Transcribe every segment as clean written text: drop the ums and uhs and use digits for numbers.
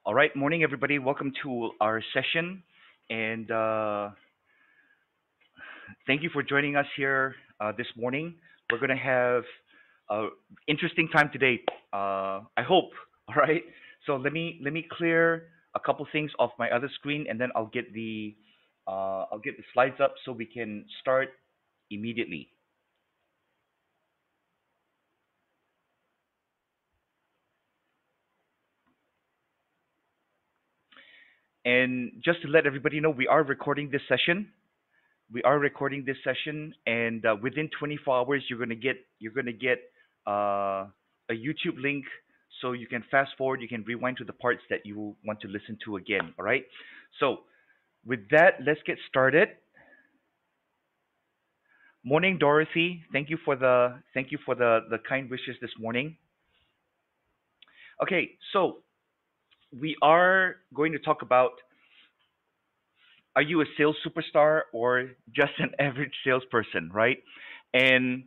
All right, morning everybody. Welcome to our session, and thank you for joining us here this morning. We're going to have an interesting time today. I hope. All right. So let me clear a couple things off my other screen, and then I'll get the slides up so we can start immediately. And just to let everybody know, we are recording this session. And within 24 hours, you're gonna get a YouTube link, so you can fast forward, you can rewind to the parts that you want to listen to again. All right. So with that, let's get started. Morning, Dorothy. Thank you for the kind wishes this morning. Okay, so we are going to talk about, are you a sales superstar or just an average salesperson, right? And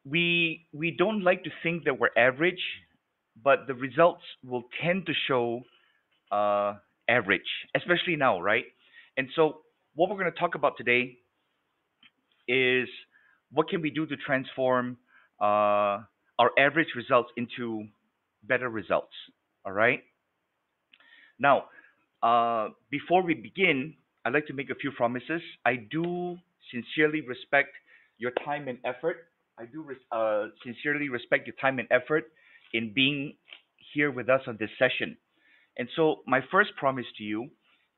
we don't like to think that we're average, but the results will tend to show uh, average, especially now, right? And so, what we're going to talk about today is what can we do to transform our average results into better results. All right. Now, before we begin, I'd like to make a few promises. I do sincerely respect your time and effort. I do sincerely respect your time and effort in being here with us on this session. And so, my first promise to you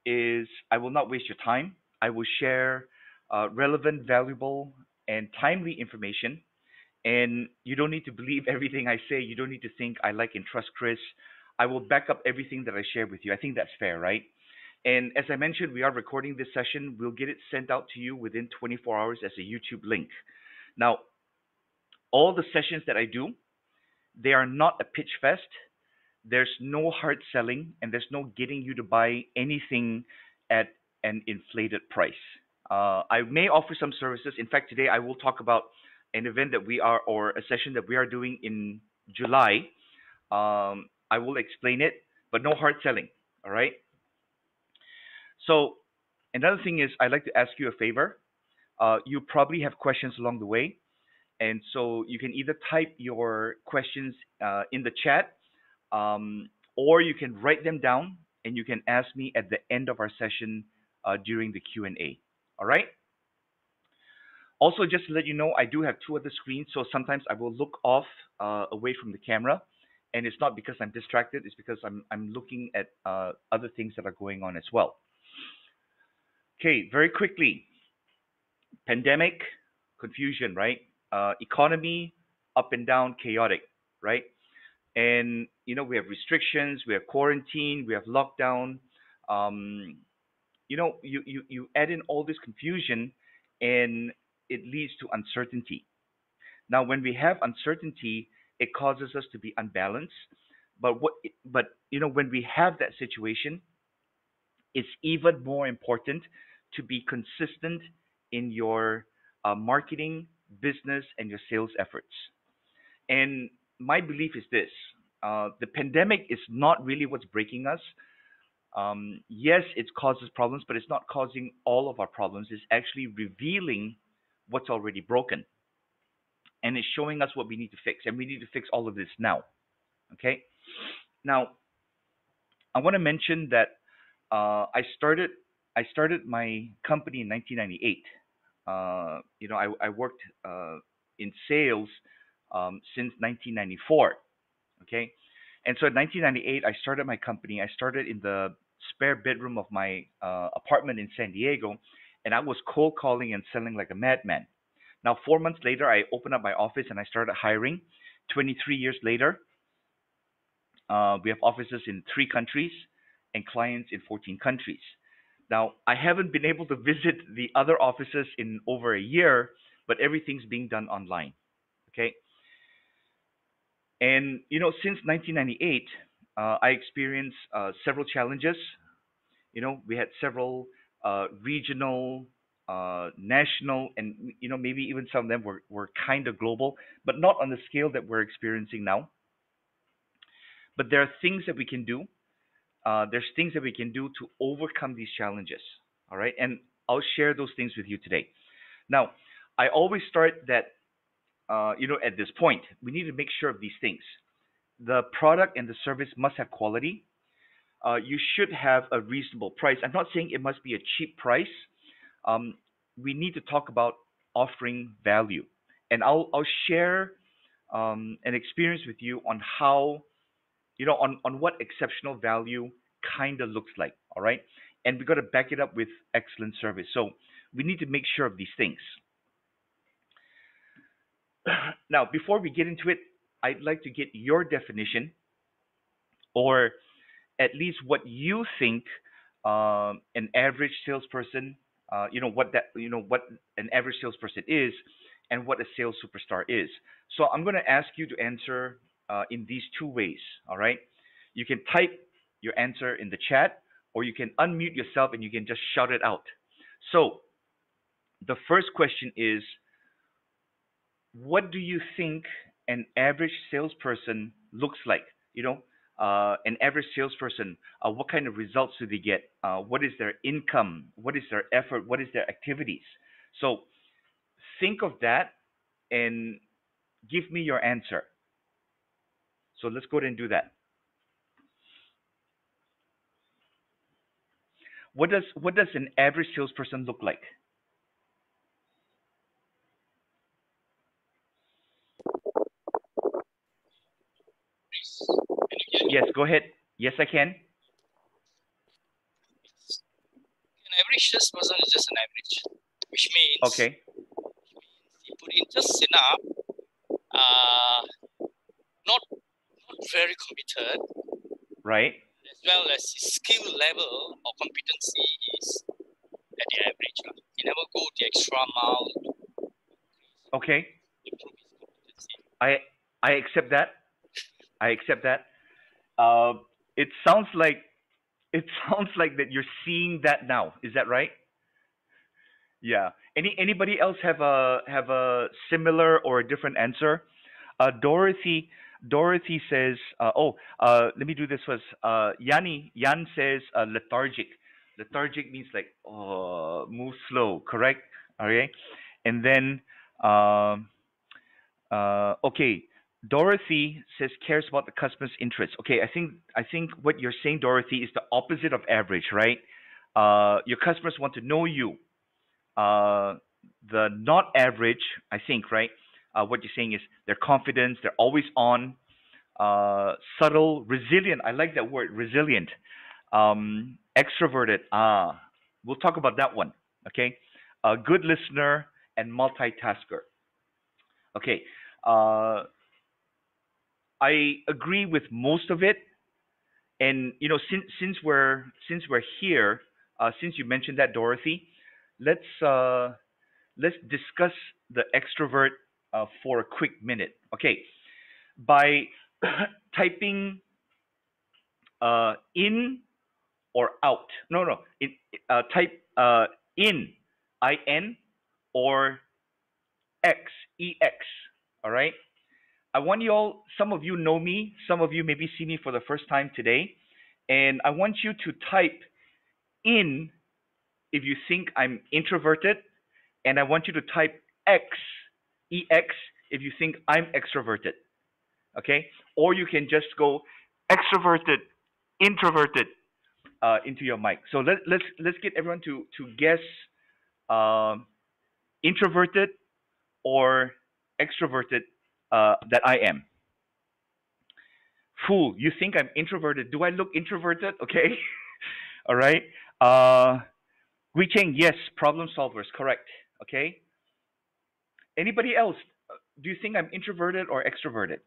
is I will not waste your time. I will share relevant, valuable, and timely information. And you don't need to believe everything I say. You don't need to think I like and trust Chris. I will back up everything that I share with you. I think that's fair, right? And as I mentioned, we are recording this session. We'll get it sent out to you within 24 hours as a YouTube link. Now, all the sessions that I do, they are not a pitch fest. There's no hard selling, and there's no getting you to buy anything at an inflated price. I may offer some services. In fact, today I will talk about an event that we are, or a session that we are doing in July. I will explain it, but no hard selling. All right. So another thing is, I'd like to ask you a favor. You probably have questions along the way, and so you can either type your questions in the chat, or you can write them down and you can ask me at the end of our session during the Q&A. All right. Also, just to let you know, I do have two other screens, so sometimes I will look off away from the camera, and it's not because I'm distracted. It's because I'm looking at other things that are going on as well. Okay, very quickly, pandemic, confusion, right? Economy, up and down, chaotic, right? And we have restrictions, we have quarantine, we have lockdown. Um, you add in all this confusion, and it leads to uncertainty. Now, when we have uncertainty, it causes us to be unbalanced. But when we have that situation, it's even more important to be consistent in your marketing, business, and your sales efforts. And my belief is this: the pandemic is not really what's breaking us. Yes, it causes problems, but it's not causing all of our problems. It's actually revealing what's already broken, and it's showing us what we need to fix. And we need to fix all of this now. Okay. Now, I want to mention that I started my company in 1998. I worked in sales since 1994. Okay, and so in 1998, I started my company. I started in the spare bedroom of my apartment in San Diego, and I was cold calling and selling like a madman. Now, 4 months later, I opened up my office and I started hiring. 23 years later, we have offices in 3 countries and clients in 14 countries. Now, I haven't been able to visit the other offices in over a year, but everything's being done online. Okay. And, since 1998, I experienced several challenges. We had several regional, national, and, maybe even some of them were kind of global, but not on the scale that we're experiencing now. But there are things that we can do there's things that we can do to overcome these challenges. All right, and I'll share those things with you today. Now, I always start that at this point, we need to make sure of these things. The product and the service must have quality. You should have a reasonable price. I'm not saying it must be a cheap price. Um, we need to talk about offering value, and I'll share an experience with you on how on what exceptional value kind of looks like. All right, and we got to back it up with excellent service. So we need to make sure of these things. Now, before we get into it, I'd like to get your definition, or at least what you think an average salesperson, what an average salesperson is, and what a sales superstar is. So I'm going to ask you to answer in these two ways. All right, you can type your answer in the chat, or you can unmute yourself and you can just shout it out. So the first question is, what do you think an average salesperson looks like? An average salesperson, what kind of results do they get? What is their income? What is their effort? What is their activities? So think of that and give me your answer. So let's go ahead and do that. What does an average salesperson look like? Yes, go ahead. Yes, I can. An average salesperson is just an average, which means Okay. he put in just enough, not very committed, Right. as well as his skill level or competency is at the average. He never go the extra mile to Okay. improve his competency. I accept that. I accept that. It sounds like that you're seeing that now. Is that right? Yeah. Anybody else have a similar or a different answer? Dorothy says, let me do this first. Yan says lethargic. Lethargic means like move slow, correct? Okay. And then okay, Dorothy says cares about the customer's interest. Okay, I think what you're saying, Dorothy, is the opposite of average, right? Your customers want to know you. Uh, the not average, I think, right? What you're saying is their confidence, they're always on, subtle, resilient. I like that word, resilient. Extroverted. We'll talk about that one. Okay. A good listener and multitasker. Okay. Uh, I agree with most of it, and since we're here, since you mentioned that, Dorothy, let's discuss the extrovert for a quick minute. Okay, by typing in or out. No, no. Type in, in, or x, ex. All right. I want you all. Some of you know me. Some of you maybe see me for the first time today, and I want you to type in if you think I'm introverted, and I want you to type ex if you think I'm extroverted. Okay, or you can just go extroverted, introverted into your mic. So let's get everyone to guess um, introverted or extroverted that I am. Fool, you think I'm introverted? Do I look introverted? Okay, all right. Uh, Gui Cheng, yes, problem solvers, correct. Okay. Anybody else? Do you think I'm introverted or extroverted?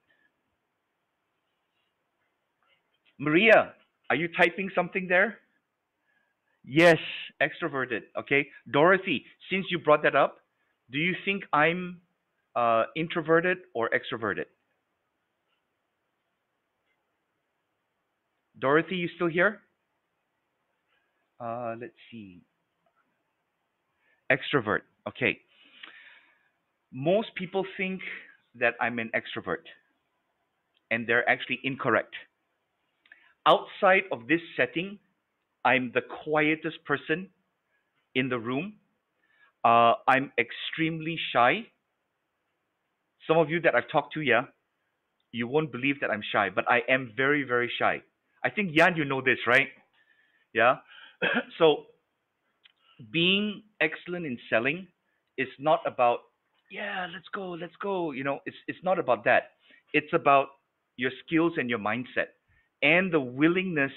Maria, are you typing something there? Yes, extroverted. Okay. Dorothy, since you brought that up, do you think I'm introverted or extroverted? Dorothy, you still here? Let's see. Extrovert. Okay. Most people think that I'm an extrovert, and they're actually incorrect. Outside of this setting, I'm the quietest person in the room. I'm extremely shy. Some of you that I've talked to, yeah, you won't believe that I'm shy, but I am very, very shy. I think Jan, you know this, right? Yeah. So being excellent in selling is not about, yeah, let's go. It's not about that. It's about your skills and your mindset and the willingness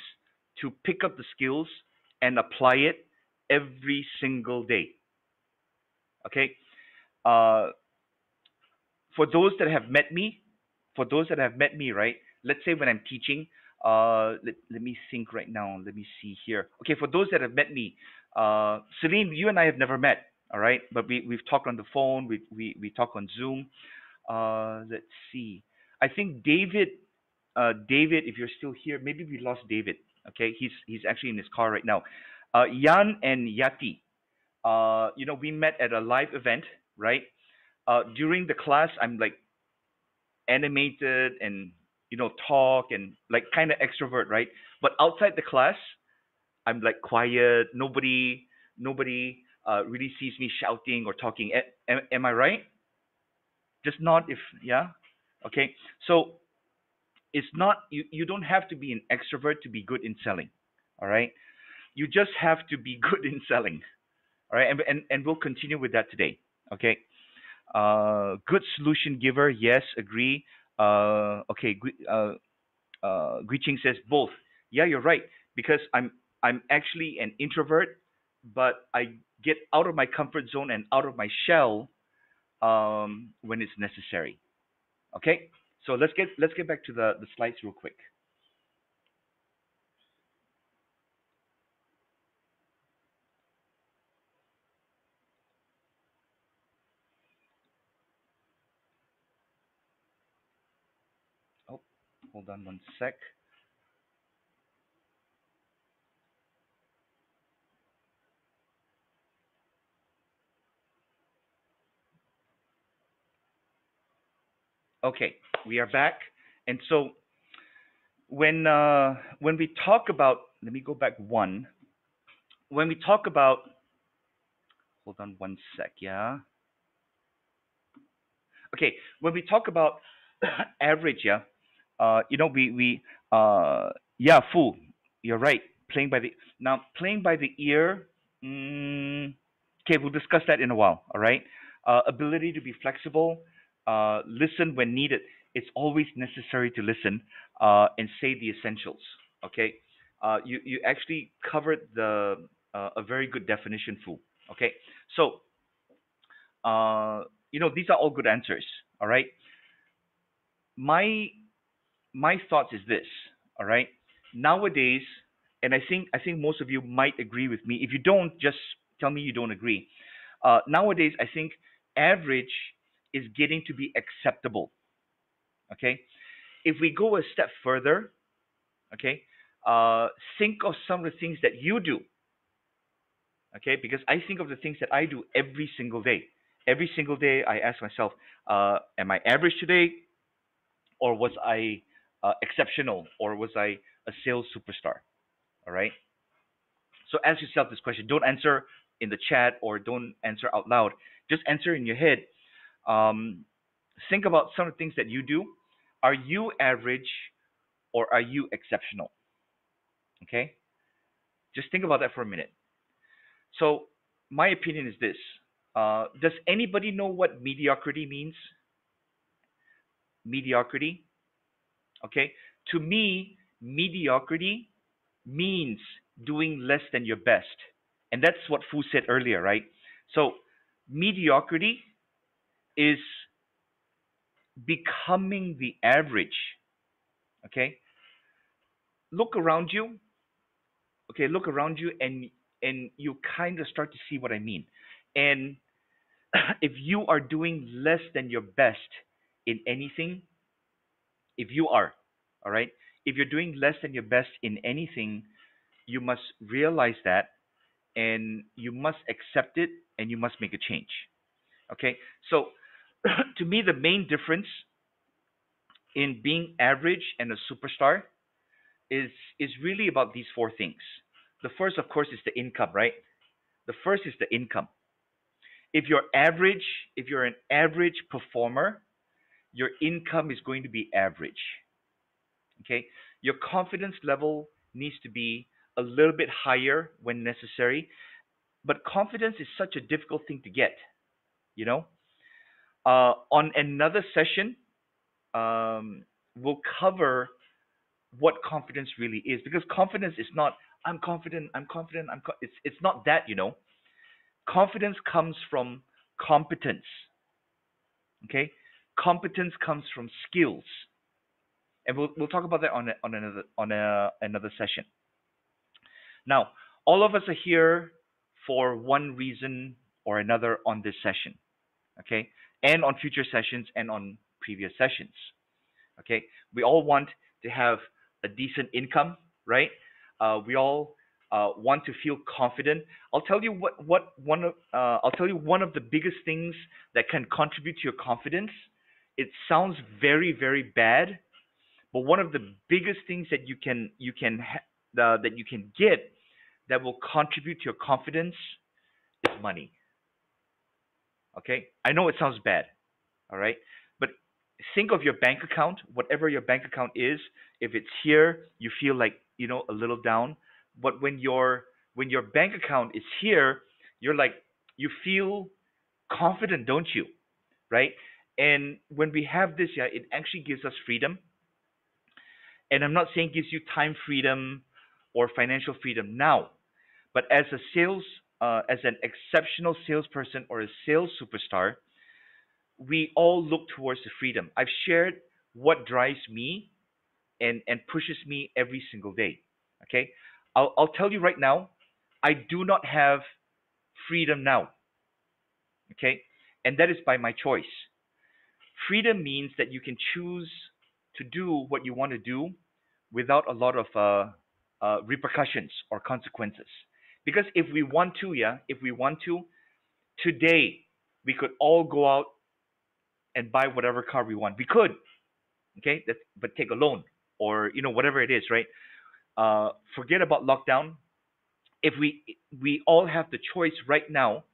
to pick up the skills and apply it every single day. Okay. Uh, for those that have met me, for those that have met me, right? Let's say when I'm teaching, let me think right now. Let me see here. Okay, for those that have met me, Celine, you and I have never met, all right? But we've talked on the phone, we talk on Zoom. Let's see. I think David, if you're still here, maybe we lost David. Okay, he's actually in his car right now. Jan and Yati, we met at a live event, right? During the class, I'm like animated and talk and like kind of extrovert, right? But outside the class, I'm like quiet. Nobody really sees me shouting or talking. Am I right? Just not if yeah. Okay, so it's not you don't have to be an extrovert to be good in selling. All right, you just have to be good in selling. All right, and we'll continue with that today. Okay. Good solution giver, yes, agree. Okay, Guiching says both. Yeah, you're right. Because I'm actually an introvert, but I get out of my comfort zone and out of my shell when it's necessary. Okay, so let's get back to the slides real quick. Oh, hold on one sec. Okay, we are back, and so when we talk about, let me go back one. When we talk about, hold on one sec, yeah. Okay, when we talk about average, yeah, yeah, fool, you're right. Playing by the ear. Okay, we'll discuss that in a while. All right, ability to be flexible, listen when needed. It's always necessary to listen and say the essentials. Okay, you actually covered the a very good definition, fool. Okay, so these are all good answers. All right, my my thoughts is this. All right, nowadays, and I think most of you might agree with me. If you don't, just tell me you don't agree. Nowadays, I think average is getting to be acceptable. Okay, if we go a step further, okay, think of some of the things that you do. Okay, because I think of the things that I do every single day. Every single day, I ask myself, am I average today? Or was I exceptional, or was I a sales superstar? All right. So ask yourself this question. Don't answer in the chat or don't answer out loud. Just answer in your head. Um, think about some of the things that you do. Are you average or are you exceptional? Okay. Just think about that for a minute. So my opinion is this. Does anybody know what mediocrity means? Mediocrity. Okay. To me, mediocrity means doing less than your best. And that's what Fu said earlier, right? So mediocrity is becoming the average. Okay? Look around you. Okay, look around you and you kind of start to see what I mean. And if you are doing less than your best in anything, if you are, all right? If you're doing less than your best in anything, you must realize that and you must accept it and you must make a change. Okay, so to me, the main difference in being average and a superstar is is really about these four things. The first, of course, is the income, right? The first is the income. If you're average, if you're an average performer, your income is going to be average. Okay? Your confidence level needs to be a little bit higher when necessary, but confidence is such a difficult thing to get, you know? On another session, we'll cover what confidence really is, because confidence is not I'm confident, it's not that, you know. Confidence comes from competence, okay? Competence comes from skills, and we'll talk about that on another session. Now, all of us are here for one reason or another on this session, okay? And on future sessions and on previous sessions. Okay, we all want to have a decent income, right? We all want to feel confident. I'll tell you one of the biggest things that can contribute to your confidence. It sounds very very bad, but one of the biggest things that that you can get that will contribute to your confidence is money. Okay, I know it sounds bad, all right, but think of your bank account, whatever your bank account is. If it's here, you feel like, a little down. But when your bank account is here, you're like, you feel confident, don't you? Right? And when we have this, yeah, it actually gives us freedom. And I'm not saying it gives you time freedom or financial freedom now, but as an exceptional salesperson or a sales superstar, we all look towards the freedom. I've shared what drives me and pushes me every single day. Okay, I'll tell you right now, I do not have freedom now. Okay, and that is by my choice. Freedom means that you can choose to do what you want to do without a lot of repercussions or consequences. Because if we want to, today we could all go out and buy whatever car we want. We could, okay, but take a loan or whatever it is, right? Forget about lockdown. If we all have the choice right now,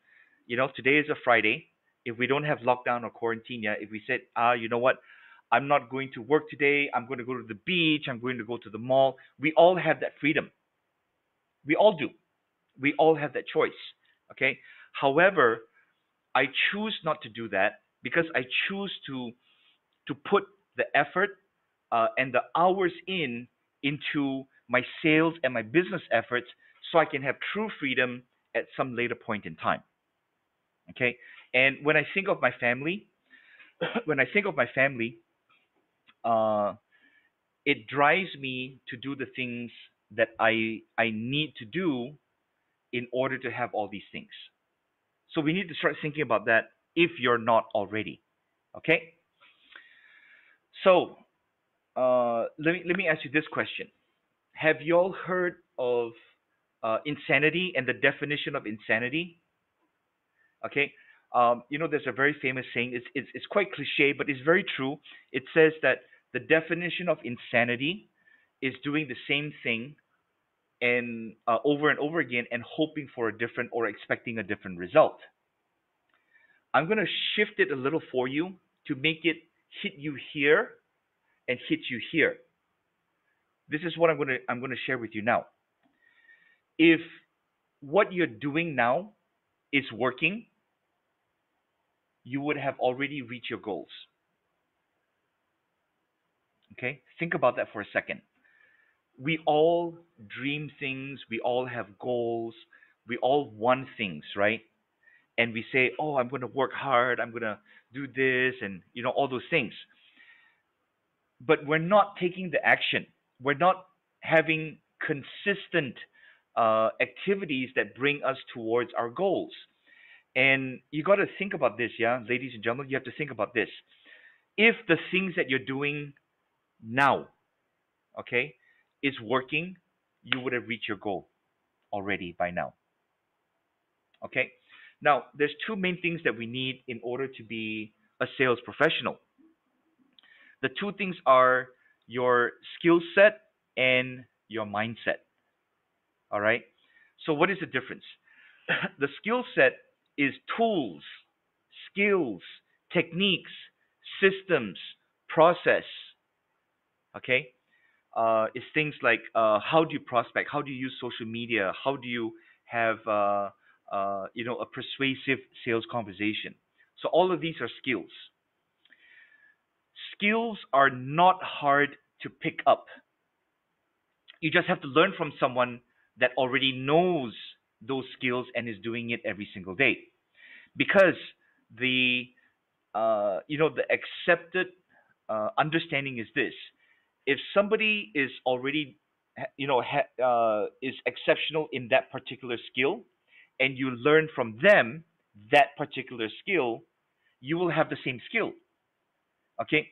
today is a Friday. If we don't have lockdown or quarantine yet, if we said, you know what, I'm not going to work today. I'm going to go to the beach. I'm going to go to the mall. We all have that freedom. We all do. We all have that choice. Okay. However, I choose not to do that because I choose to put the effort and the hours into my sales and my business efforts so I can have true freedom at some later point in time. Okay? And when I think of my family, when I think of my family, uh, it drives me to do the things that I need to do in order to have all these things. So we need to start thinking about that if you're not already. Okay? So let me ask you this question. Have you all heard of insanity and the definition of insanity? Okay. There's a very famous saying. It's quite cliche, but it's very true. It says that the definition of insanity is doing the same thing and over and over again and hoping for a different or expecting a different result. I'm going to shift it a little for you to make it hit you here and hit you here. This is what I'm going to share with you now. If what you're doing now is working, you would have already reached your goals. Okay? Think about that for a second. We all dream things, we all have goals, we all want things, right? And we say, "Oh, I'm going to work hard, I'm going to do this and all those things." But we're not taking the action. We're not having consistent activities that bring us towards our goals. And you got to think about this, yeah, ladies and gentlemen, you have to think about this. If the things that you're doing now, okay, is working, you would have reached your goal already by now. Okay? Now, there's two main things that we need in order to be a sales professional. The two things are your skill set and your mindset. All right. So what is the difference? The skill set is tools, skills, techniques, systems, process. Okay. It's things like how do you prospect? How do you use social media? How do you have a persuasive sales conversation? So all of these are skills. Skills are not hard to pick up. You just have to learn from someone that already knows those skills and is doing it every single day. Because the the accepted understanding is this: if somebody is already is exceptional in that particular skill, and you learn from them that particular skill, you will have the same skill. Okay,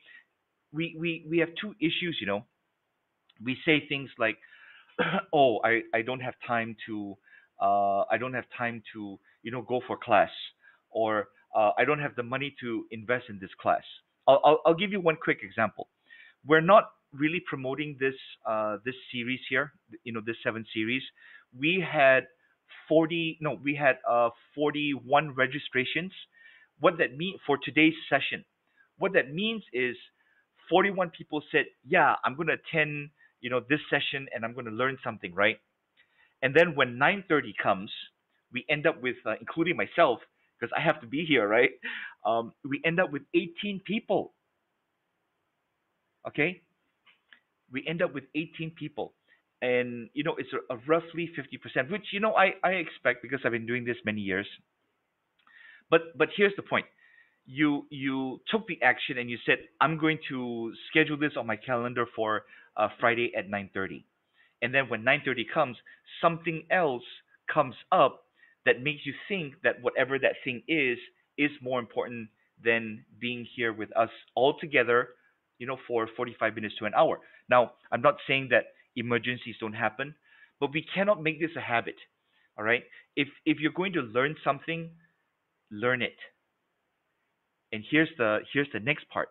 we have two issues. We say things like, oh, I don't have time to go for class, or I don't have the money to invest in this class. I'll give you one quick example. We're not really promoting this series here, this 7 series. We had 41 registrations. What that mean for today's session? What that means is 41 people said, "Yeah, I'm going to attend, this session, and I'm going to learn something, right?" And then when 9:30 comes, we end up with, including myself, because I have to be here, right? We end up with 18 people. Okay, we end up with 18 people, and it's a roughly 50%, which I expect because I've been doing this many years. But here's the point: you took the action and you said, I'm going to schedule this on my calendar for Friday at 9:30. And then when 9:30 comes, something else comes up that makes you think that whatever that thing is more important than being here with us all together, for 45 minutes to an hour. Now, I'm not saying that emergencies don't happen, but we cannot make this a habit. All right? If you're going to learn something, learn it. And here's the next part.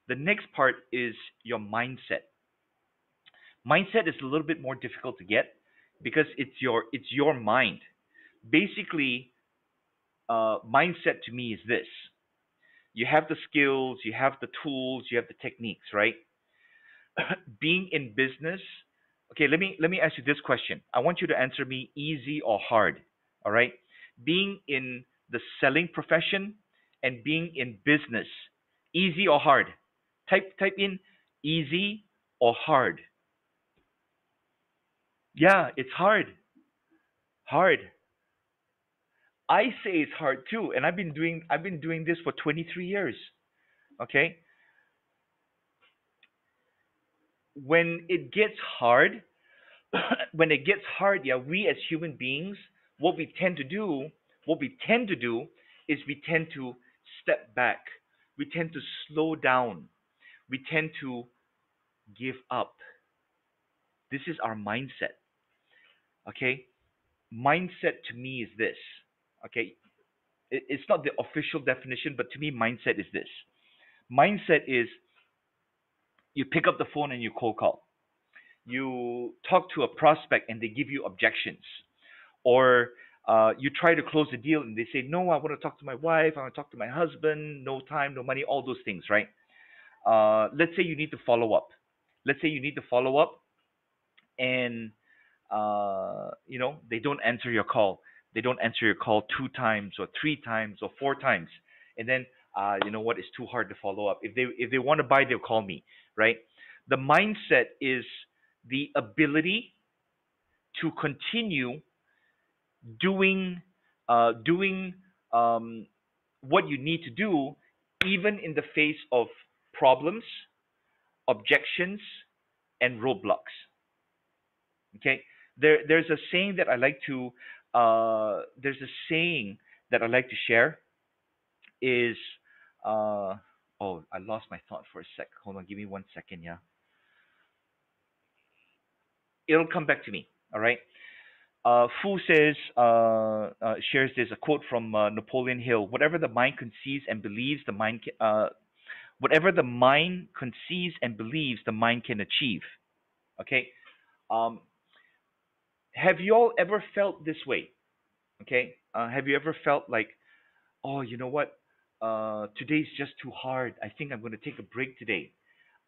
The next part is your mindset. Mindset is a little bit more difficult to get because it's your mind. Basically, mindset to me is this: you have the skills, you have the tools, you have the techniques, right? Being in business. Okay, let me ask you this question. I want you to answer me easy or hard. All right? Being in the selling profession and being in business, easy or hard? Type in easy or hard. Yeah, it's hard. Hard. I say it's hard too, and I've been doing this for 23 years. Okay? When it gets hard, when it gets hard, yeah, we as human beings, what we tend to do, what we tend to do is we tend to step back. We tend to slow down. We tend to give up. This is our mindset. Okay? Mindset to me is this. Okay? It's not the official definition, but to me, mindset is this. Mindset is you pick up the phone and you cold call. You talk to a prospect and they give you objections, or you try to close a deal and they say, no, I want to talk to my wife, I want to talk to my husband, no time, no money, all those things, right? Let's say you need to follow up. Let's say you need to follow up, and they don't answer your call. They don't answer your call 2 times or 3 times or 4 times, and then you know what? It's too hard to follow up. If they want to buy, they'll call me, right? The mindset is the ability to continue doing what you need to do, even in the face of problems, objections, and roadblocks. Okay, there's a saying that I like to there's a saying that I like to share is oh, I lost my thought for a sec. Hold on, give me 1 second. Yeah, it'll come back to me. All right. Fu shares this a quote from Napoleon Hill. Whatever the mind conceives and believes, the mind can achieve. Okay, Um, have you all ever felt this way? Okay, have you ever felt like, oh, you know what? Today's just too hard. I think I'm going to take a break today.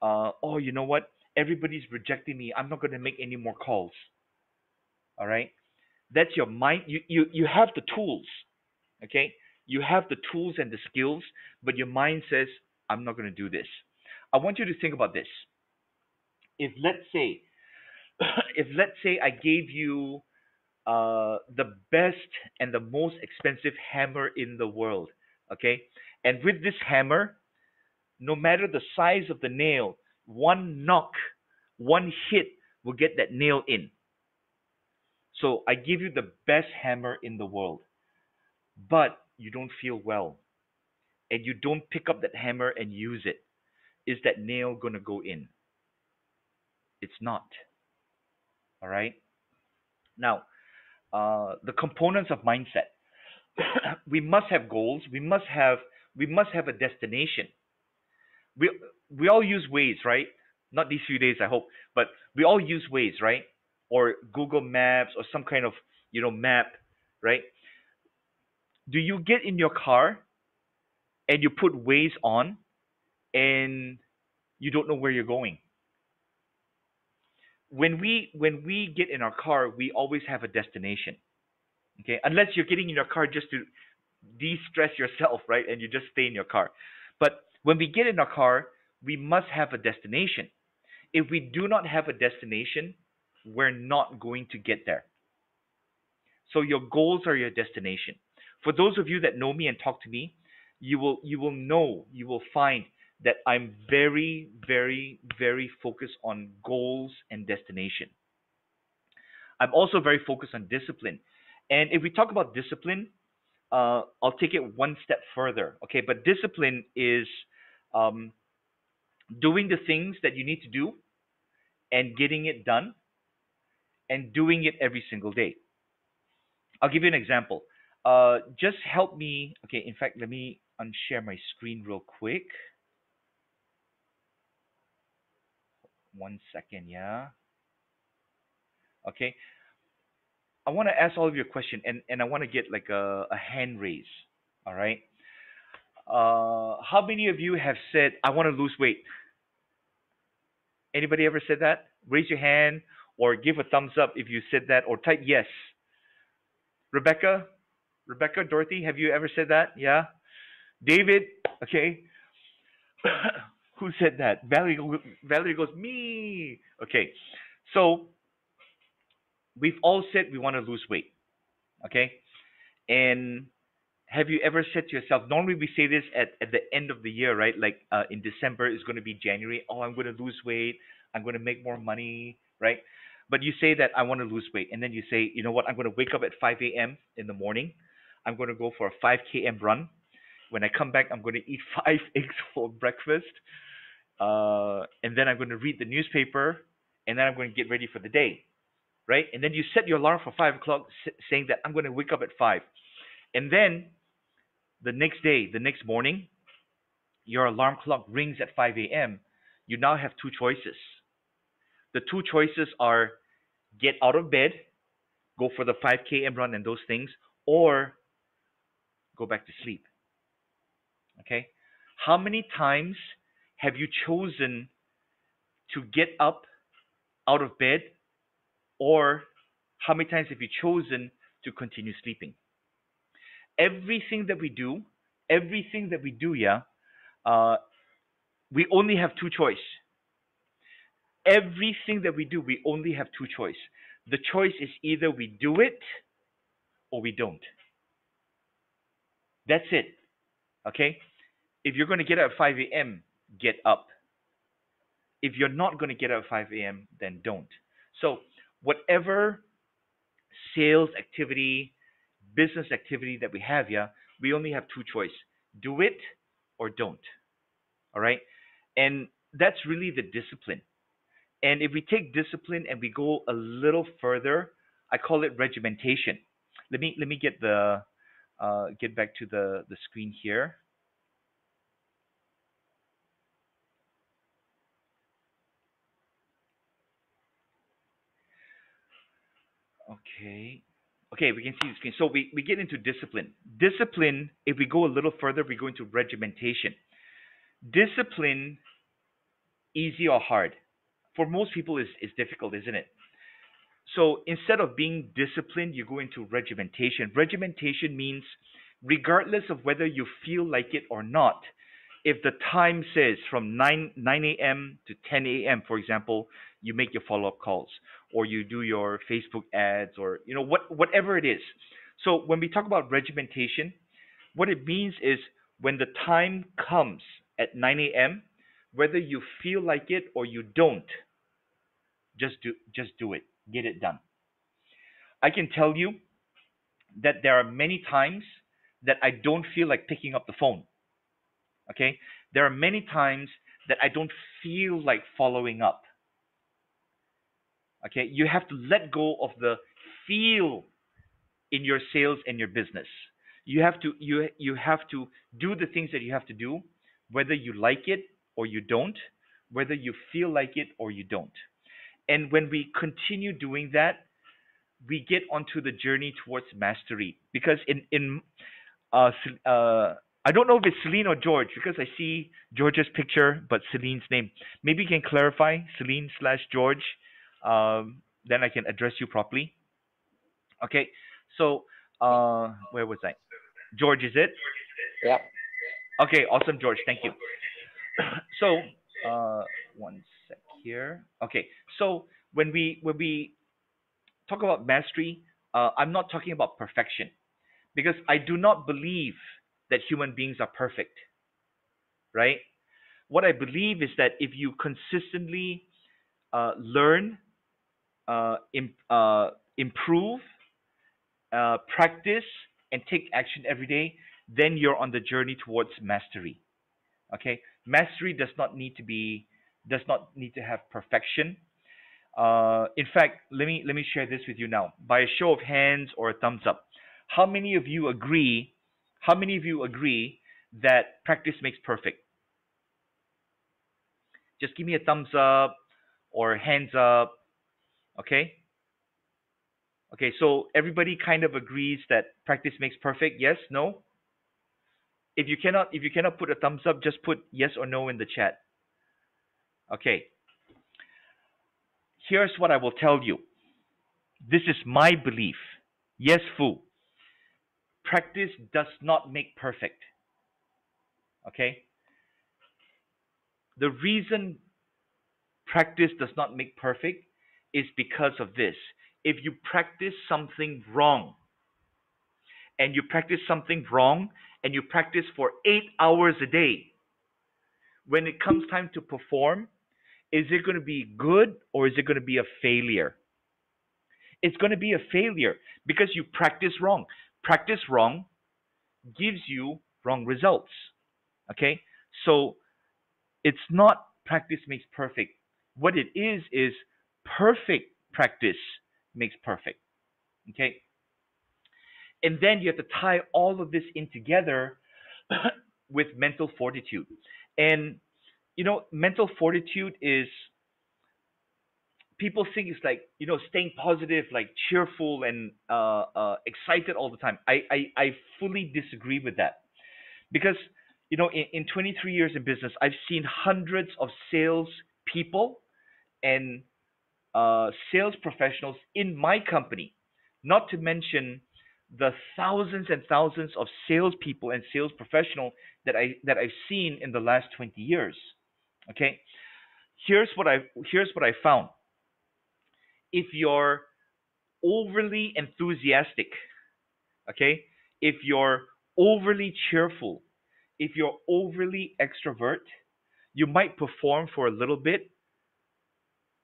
Oh, you know what? Everybody's rejecting me. I'm not going to make any more calls. All right, that's your mind. You have the tools. Okay, you have the tools and the skills, but your mind says, I'm not going to do this. I want you to think about this. If let's say, if let's say I gave you the best and the most expensive hammer in the world, okay, and with this hammer, no matter the size of the nail, one knock, one hit will get that nail in. So I give you the best hammer in the world, but you don't feel well, and you don't pick up that hammer and use it. Is that nail going to go in? It's not. All right. Now, the components of mindset. We must have goals. We must have a destination. We we all use Waze, right? Not these few days, I hope, but we all use Waze, right? Or Google Maps or some kind of map, right? Do you get in your car and you put Waze on and you don't know where you're going? When we get in our car, we always have a destination. Okay, unless you're getting in your car just to de-stress yourself, right? And you just stay in your car. But when we get in our car, we must have a destination. If we do not have a destination, we're not going to get there. So your goals are your destination. For those of you that know me and talk to me, you will find that I'm very, very, very focused on goals and destination. I'm also very focused on discipline. And if we talk about discipline, I'll take it one step further. Okay, but discipline is um, doing the things that you need to do and getting it done and doing it every single day. I'll give you an example. Just help me. Okay, in fact, let me unshare my screen real quick. 1 second, yeah. Okay, I want to ask all of you a question, and I want to get like a hand raise. All right. How many of you have said, I want to lose weight? Anybody ever said that? Raise your hand or give a thumbs up if you said that, or type yes. Rebecca, Rebecca, Dorothy, have you ever said that? Yeah. David, okay. Who said that? Valerie goes, me. Okay. So we've all said we want to lose weight. Okay. And have you ever said to yourself, normally we say this at the end of the year, right? Like in December is going to be January. Oh, I'm going to lose weight. I'm going to make more money, right? But you say that I want to lose weight. And then you say, you know what? I'm going to wake up at 5 a.m. in the morning. I'm going to go for a 5 km run. When I come back, I'm going to eat 5 eggs for breakfast. And then I'm going to read the newspaper. And then I'm going to get ready for the day, right? And then you set your alarm for 5 o'clock, saying that I'm going to wake up at 5. And then the next day, the next morning, your alarm clock rings at 5 a.m. You now have two choices. The two choices are get out of bed, go for the 5 km run and those things, or go back to sleep. Okay? How many times have you chosen to get up out of bed, or how many times have you chosen to continue sleeping? Everything that we do, everything that we do, yeah, uh, we only have two choice. Everything that we do, we only have two choice. The choice is either we do it or we don't. That's it. Okay? If you're going to get up at 5 a.m., get up. If you're not going to get up at 5 a.m., then don't. So, whatever sales activity, business activity that we have, yeah, we only have two choice. Do it or don't. All right? And that's really the discipline. And if we take discipline and we go a little further, I call it regimentation. Let me get back to the screen here. Okay. Okay, we can see the screen. So we get into discipline. Discipline, if we go a little further, we go into regimentation. Discipline, easy or hard? For most people is difficult, isn't it? So instead of being disciplined, you go into regimentation. Regimentation means regardless of whether you feel like it or not, if the time says from 9 a.m. to 10 a.m., for example, you make your follow-up calls or you do your Facebook ads or whatever it is. So when we talk about regimentation, what it means is when the time comes at 9 a.m., whether you feel like it or you don't, just do it. Get it done. I can tell you that there are many times that I don't feel like picking up the phone. Okay? There are many times that I don't feel like following up. Okay? You have to let go of the feel in your sales and your business. You have to do the things that you have to do, whether you like it or you don't, whether you feel like it or you don't. And when we continue doing that, we get onto the journey towards mastery. Because in I don't know if it's Celine or George because I see George's picture, but Celine's name. Maybe you can clarify Celine slash George. Then I can address you properly. Okay. So where was I? George, is it? Yeah. Okay. Awesome, George. Thank you. So one sec here. Okay. So when we talk about mastery, I'm not talking about perfection because I do not believe that human beings are perfect, right? What I believe is that if you consistently learn, improve, practice, and take action every day, then you're on the journey towards mastery. Okay, mastery does not need to have perfection. In fact, let me share this with you now. By a show of hands or a thumbs up, how many of you agree? How many of you agree that practice makes perfect? Just give me a thumbs up or hands up. Okay. Okay. So everybody kind of agrees that practice makes perfect. Yes. No. If you cannot put a thumbs up, just put yes or no in the chat. Okay. Here's what I will tell you. This is my belief. Yes, Fu. Practice does not make perfect. Okay? The reason practice does not make perfect is because of this. If you practice something wrong and you practice something wrong and you practice for 8 hours a day, when it comes time to perform, is it going to be good or is it going to be a failure? It's going to be a failure because you practice wrong. Practice wrong gives you wrong results. Okay? So it's not practice makes perfect. What it is perfect practice makes perfect. Okay? And then you have to tie all of this in together with mental fortitude. And mental fortitude is people think it's like staying positive, like cheerful and excited all the time. I fully disagree with that because in 23 years in business, I've seen hundreds of sales people and sales professionals in my company, not to mention the thousands and thousands of salespeople and sales professional that I've seen in the last 20 years. Okay, here's what I found. If you're overly enthusiastic, okay, if you're overly cheerful, if you're overly extrovert, you might perform for a little bit,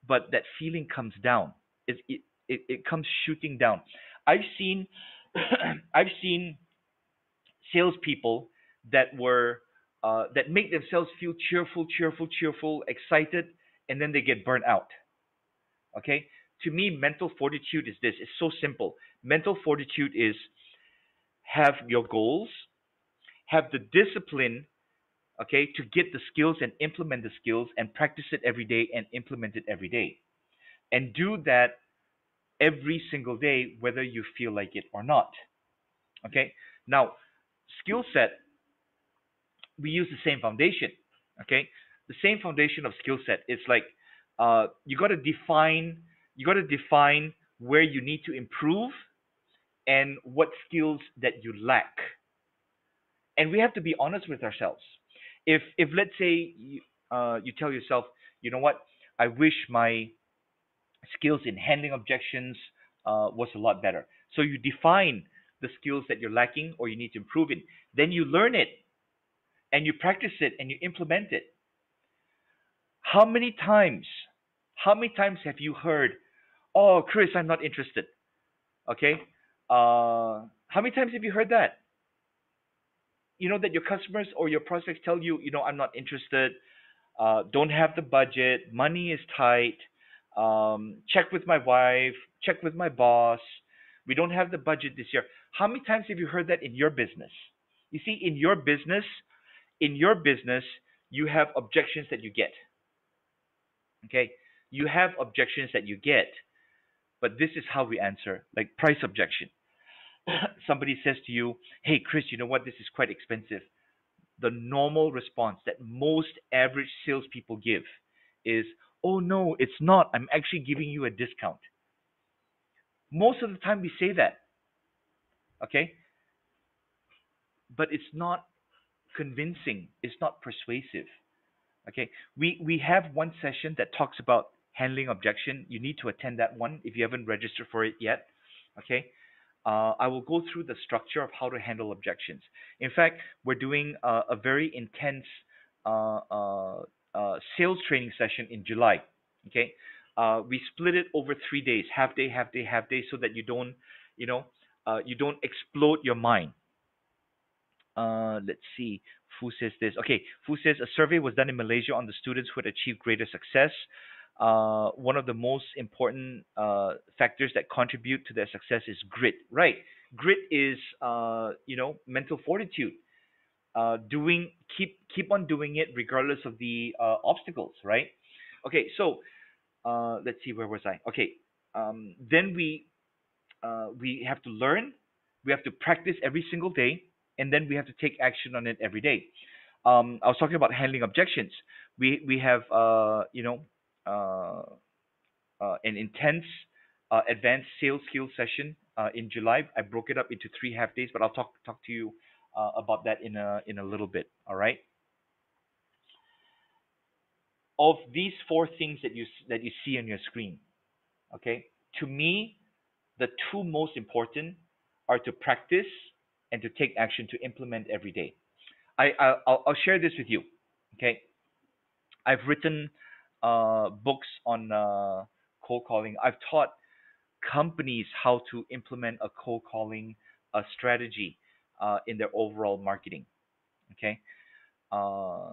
but that feeling comes down. It comes shooting down. I've seen I've seen salespeople that make themselves feel cheerful, excited, and then they get burnt out. Okay, to me, mental fortitude is this. It's so simple. Mental fortitude is have your goals, have the discipline, okay, to get the skills and implement the skills and practice it every day and implement it every day. And do that every single day, whether you feel like it or not. Okay. Now, skill set, we use the same foundation. Okay. The same foundation of skill set. It's like you got to define. You got to define where you need to improve and what skills that you lack. And we have to be honest with ourselves. If let's say you tell yourself, you know what, I wish my skills in handling objections was a lot better. So you define the skills that you're lacking or you need to improve in. Then you learn it and you practice it and you implement it. How many times? How many times have you heard, "Oh, Chris, I'm not interested." Okay. How many times have you heard that? That your customers or your prospects tell you, I'm not interested, don't have the budget, money is tight, check with my wife, check with my boss, we don't have the budget this year. How many times have you heard that in your business? You see, in your business, you have objections that you get. Okay, you have objections that you get, but this is how we answer, like price objection. Somebody says to you, "Hey, Chris, you know what? This is quite expensive." The normal response that most average salespeople give is, "Oh no, it's not. I'm actually giving you a discount." Most of the time we say that, okay? But it's not convincing. It's not persuasive. Okay? We have one session that talks about handling objection. You need to attend that one if you haven't registered for it yet. Okay? I will go through the structure of how to handle objections. In fact, we're doing a very intense uh, uh, sales training session in July. Okay, we split it over 3 days, half day, half day, half day, so that you know, you don't explode your mind. Let's see. Fu says this. Okay, Fu says a survey was done in Malaysia on the students who had achieved greater success. One of the most important factors that contribute to their success is grit. Right. Grit is mental fortitude. Keep on doing it regardless of the obstacles. Right. Okay. So let's see. Where was I? Okay. Then we have to learn, we have to practice every single day, and then we have to take action on it every day. I was talking about handling objections. We have uh, an intense advanced sales skills session in July. I broke it up into 3 half days, but I'll talk to you about that in a little bit. All right. Of these four things that you see on your screen, okay, to me, the two most important are to practice and to take action to implement every day. I'll share this with you. Okay, I've written books on cold calling. I've taught companies how to implement a cold calling strategy in their overall marketing. Okay, uh,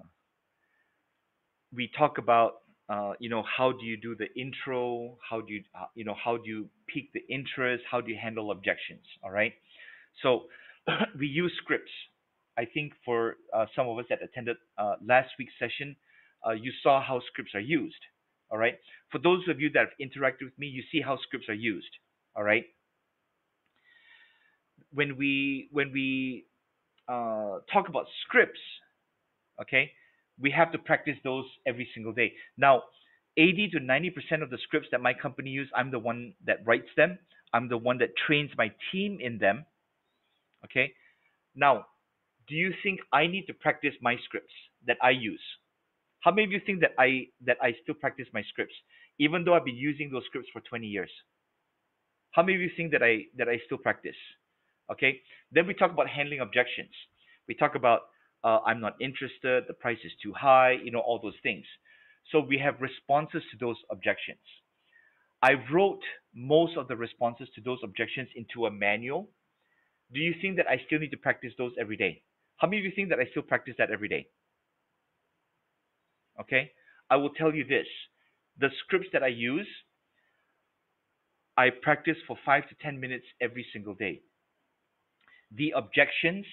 we talk about how do you do the intro, how do you pique the interest, how do you handle objections. All right, so we use scripts. I think for some of us that attended last week's session, you saw how scripts are used. All right, for those of you that have interacted with me, you see how scripts are used. All right, when we talk about scripts, okay, we have to practice those every single day. Now, 80 to 90% of the scripts that my company use, I'm the one that writes them. I'm the one that trains my team in them. Okay. Now, do you think I need to practice my scripts that I use? How many of you think that I still practice my scripts, even though I've been using those scripts for 20 years? How many of you think that I still practice? Okay. Then we talk about handling objections. We talk about I'm not interested, the price is too high, all those things. So we have responses to those objections. I wrote most of the responses to those objections into a manual. Do you think that I still need to practice those every day? How many of you think that I still practice that every day? Okay. I will tell you this. The scripts that I use, I practice for 5 to 10 minutes every single day. The objections,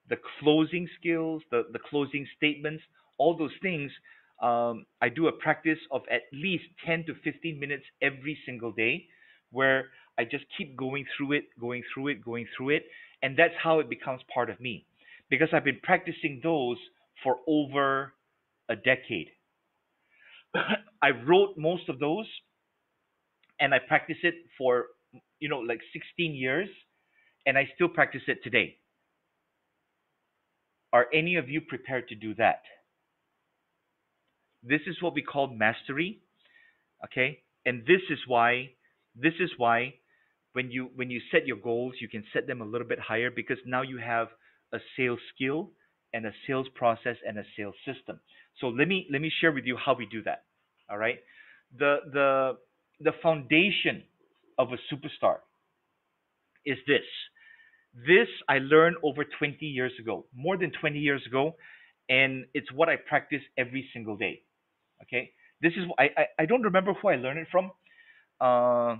the closing skills, the closing statements, all those things, I do a practice of at least 10 to 15 minutes every single day where I just keep going through it, going through it, going through it, and that's how it becomes part of me. Because I've been practicing those for over a decade. I wrote most of those and I practiced it for like 16 years and I still practice it today. Are any of you prepared to do that? This is what we call mastery, okay? And this is why when you set your goals, you can set them a little bit higher because now you have a sales skill and a sales process and a sales system. So let me share with you how we do that. All right? The foundation of a superstar is this. This I learned over 20 years ago, more than 20 years ago, and it's what I practice every single day. Okay? This is I don't remember who I learned it from. Uh,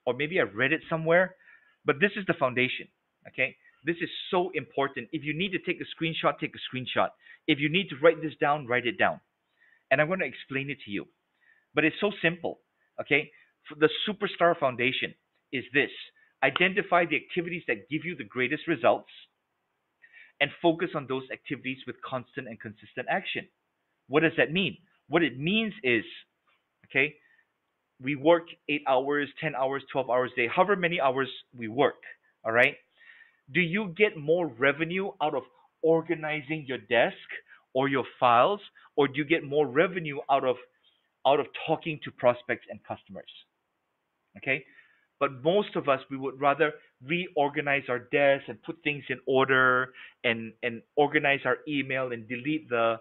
or maybe I read it somewhere, but this is the foundation. Okay, this is so important. If you need to take a screenshot, take a screenshot. If you need to write this down, write it down. And I'm going to explain it to you. But it's so simple. Okay, for the superstar foundation is this: identify the activities that give you the greatest results and focus on those activities with constant and consistent action. What does that mean? What it means is, okay, we work 8 hours, 10 hours, 12 hours a day, however many hours we work. All right. Do you get more revenue out of organizing your desk or your files, or do you get more revenue out of talking to prospects and customers? Okay. But most of us, we would rather reorganize our desk and put things in order and organize our email and delete the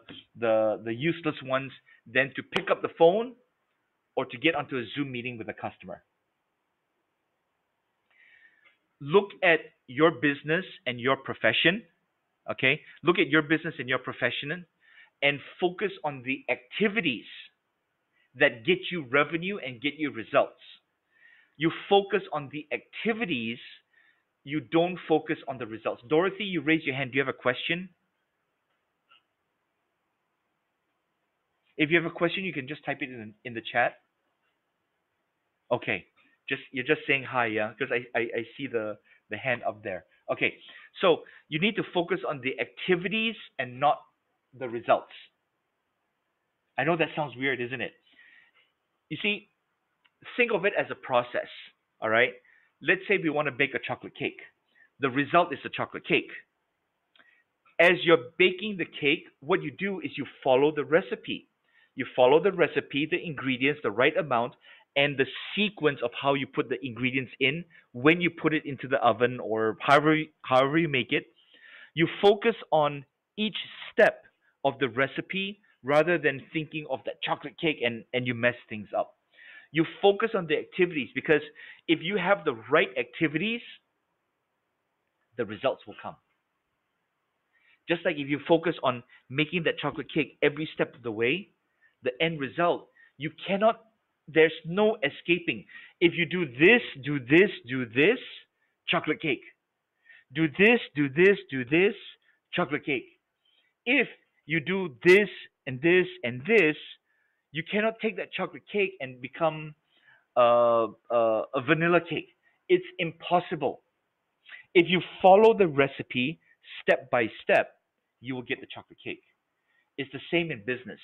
useless ones than to pick up the phone or to get onto a Zoom meeting with a customer. Look at your business and your profession. Okay, look at your business and your profession and focus on the activities that get you revenue and get you results. You focus on the activities, you don't focus on the results. Dorothy, you raised your hand. Do you have a question? If you have a question, you can just type it in the chat. Okay, just you're just saying hi, yeah, because I see the hand up there. Okay, so you need to focus on the activities and not the results. I know that sounds weird, isn't it? You see, think of it as a process. All right, let's say we want to bake a chocolate cake. The result is a chocolate cake. As you're baking the cake, what you do is you follow the recipe. You follow the recipe, the ingredients, the right amount, and the sequence of how you put the ingredients in when you put it into the oven or however you make it. You focus on each step of the recipe rather than thinking of that chocolate cake and you mess things up. You focus on the activities because if you have the right activities, the results will come. Just like if you focus on making that chocolate cake every step of the way, the end result, you cannot, there's no escaping. If you do this, do this, do this, chocolate cake. Do this, do this, do this, chocolate cake. If you do this and this and this, you cannot take that chocolate cake and become a vanilla cake. It's impossible. If you follow the recipe step by step, you will get the chocolate cake. It's the same in business.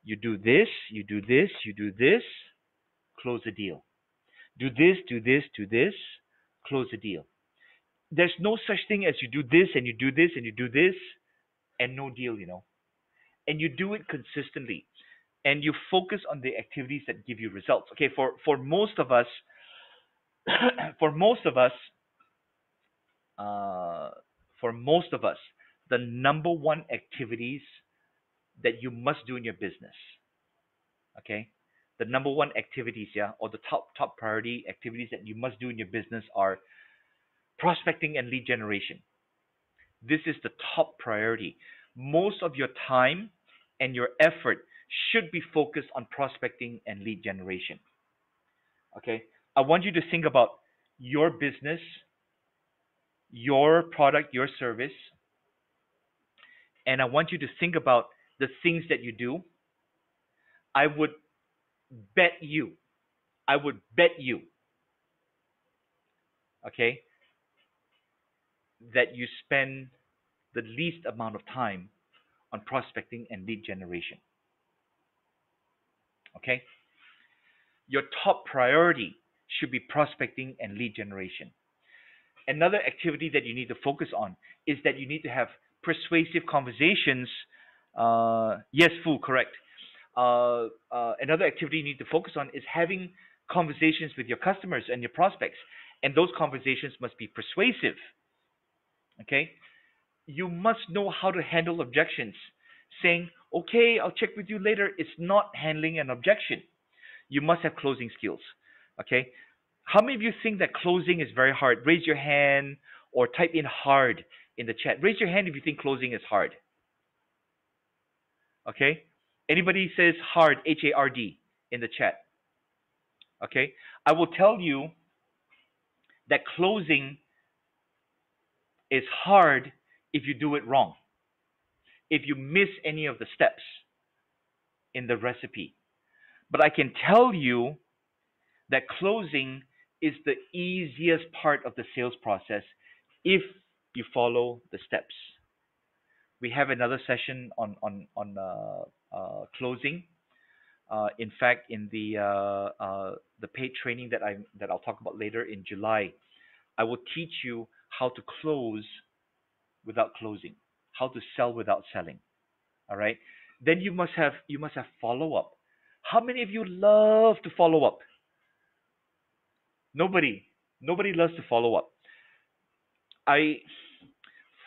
You do this, you do this, you do this, close the deal. Do this, do this, do this, close the deal. There's no such thing as you do this and you do this and you do this and no deal. And you do it consistently. And you focus on the activities that give you results. Okay, for most of us, for most of us, uh, for most of us, the number one activities that you must do in your business, okay, the number one activities, yeah, or the top priority activities that you must do in your business are prospecting and lead generation. This is the top priority. Most of your time and your effort should be focused on prospecting and lead generation. Okay, I want you to think about your business, your product, your service, and I want you to think about the things that you do. I would bet you, I would bet you okay, that you spend the least amount of time on prospecting and lead generation. Okay? Your top priority should be prospecting and lead generation. Another activity that you need to focus on is that you need to have persuasive conversations. Yes, Fu, correct. Another activity you need to focus on is having conversations with your customers and your prospects. And those conversations must be persuasive. Okay? You must know how to handle objections. Saying, okay, I'll check with you later, it's not handling an objection. You must have closing skills. Okay? How many of you think that closing is very hard? Raise your hand or type in hard in the chat. Raise your hand if you think closing is hard. Okay? Anybody says hard, H A R D, in the chat. Okay? I will tell you that closing is hard if you do it wrong, if you miss any of the steps in the recipe. But I can tell you that closing is the easiest part of the sales process if you follow the steps. We have another session on closing. In fact, in the paid training that I'll talk about later in July, I will teach you how to close without closing, how to sell without selling. All right. Then you must have follow up. How many of you love to follow up? Nobody. Nobody loves to follow up. I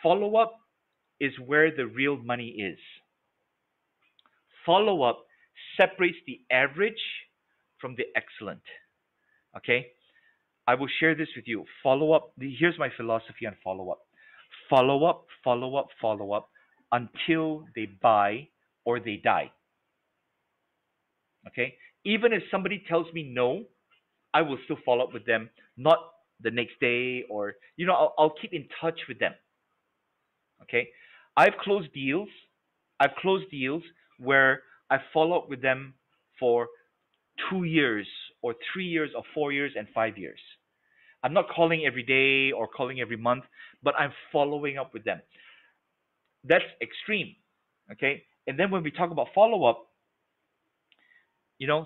Follow up is where the real money is. Follow up separates the average from the excellent. Okay? I will share this with you. Follow up. Here's my philosophy on follow up. Follow up, follow up, follow up until they buy or they die. Okay? Even if somebody tells me no, I will still follow up with them, not the next day or, I'll keep in touch with them. Okay? I've closed deals. I've closed deals where I follow up with them for 2 years or 3 years or 4 years and 5 years. I'm not calling every day or calling every month, but I'm following up with them. That's extreme. Okay? And then when we talk about follow up,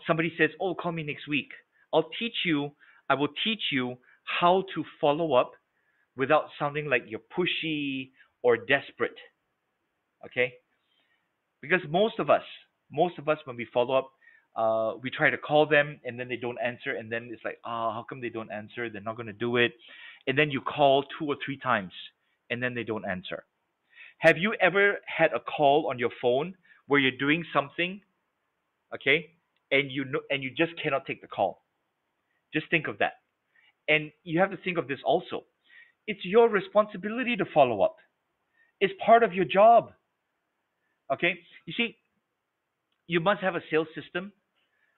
somebody says, "Oh, call me next week." I will teach you how to follow up without sounding like you're pushy or desperate. Okay? Because most of us when we follow up, we try to call them and then they don't answer, and then it's like, how come they don't answer? They're not going to do it. And then you call 2 or 3 times and then they don't answer. Have you ever had a call on your phone where you're doing something, okay, and you just cannot take the call? Just think of that. And you have to think of this also. It's your responsibility to follow up. It's part of your job. Okay? You see, you must have a sales system.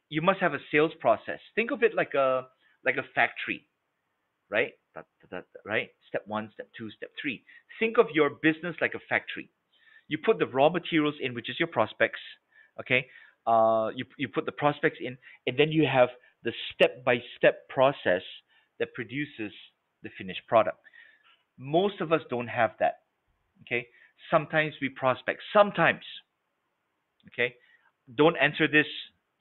You must have a sales process. Think of it like a factory, right? Right? Step one, step two, step three. Think of your business like a factory. You put the raw materials in, which is your prospects. Okay. You put the prospects in, and then you have the step by step process that produces the finished product. Most of us don't have that. Okay. Sometimes we prospect. Sometimes. Okay. Don't answer this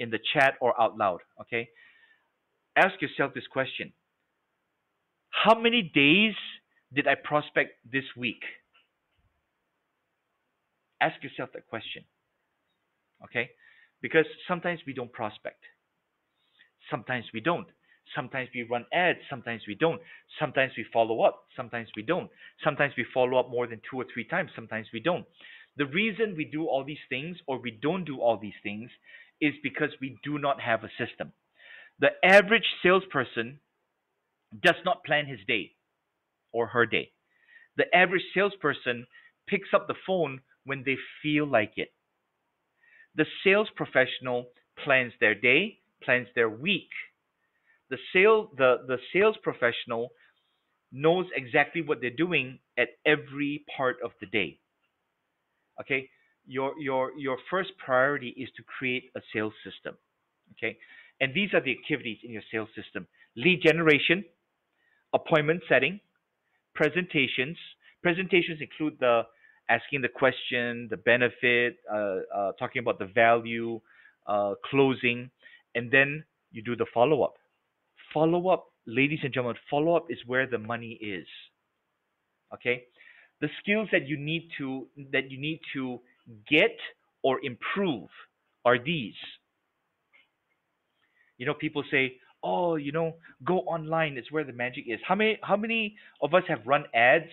in the chat or out loud. Okay. Ask yourself this question: how many days did I prospect this week? Ask yourself that question. Okay. Because sometimes we don't prospect. Sometimes we don't. Sometimes we run ads. Sometimes we don't. Sometimes we follow up. Sometimes we don't. Sometimes we follow up more than 2 or 3 times. Sometimes we don't. The reason we do all these things or we don't do all these things is because we do not have a system. The average salesperson does not plan his day or her day. The average salesperson picks up the phone when they feel like it. The sales professional plans their day, plans their week. The sales professional knows exactly what they're doing at every part of the day. Okay? Your first priority is to create a sales system. Okay? And these are the activities in your sales system: lead generation, appointment setting, presentations. Presentations include the asking the question, the benefit, talking about the value, closing, and then you do the follow up. Follow up, ladies and gentlemen, follow up is where the money is. Okay, the skills that you need to get or improve are these. People say, "Oh, go online. It's where the magic is." How many of us have run ads,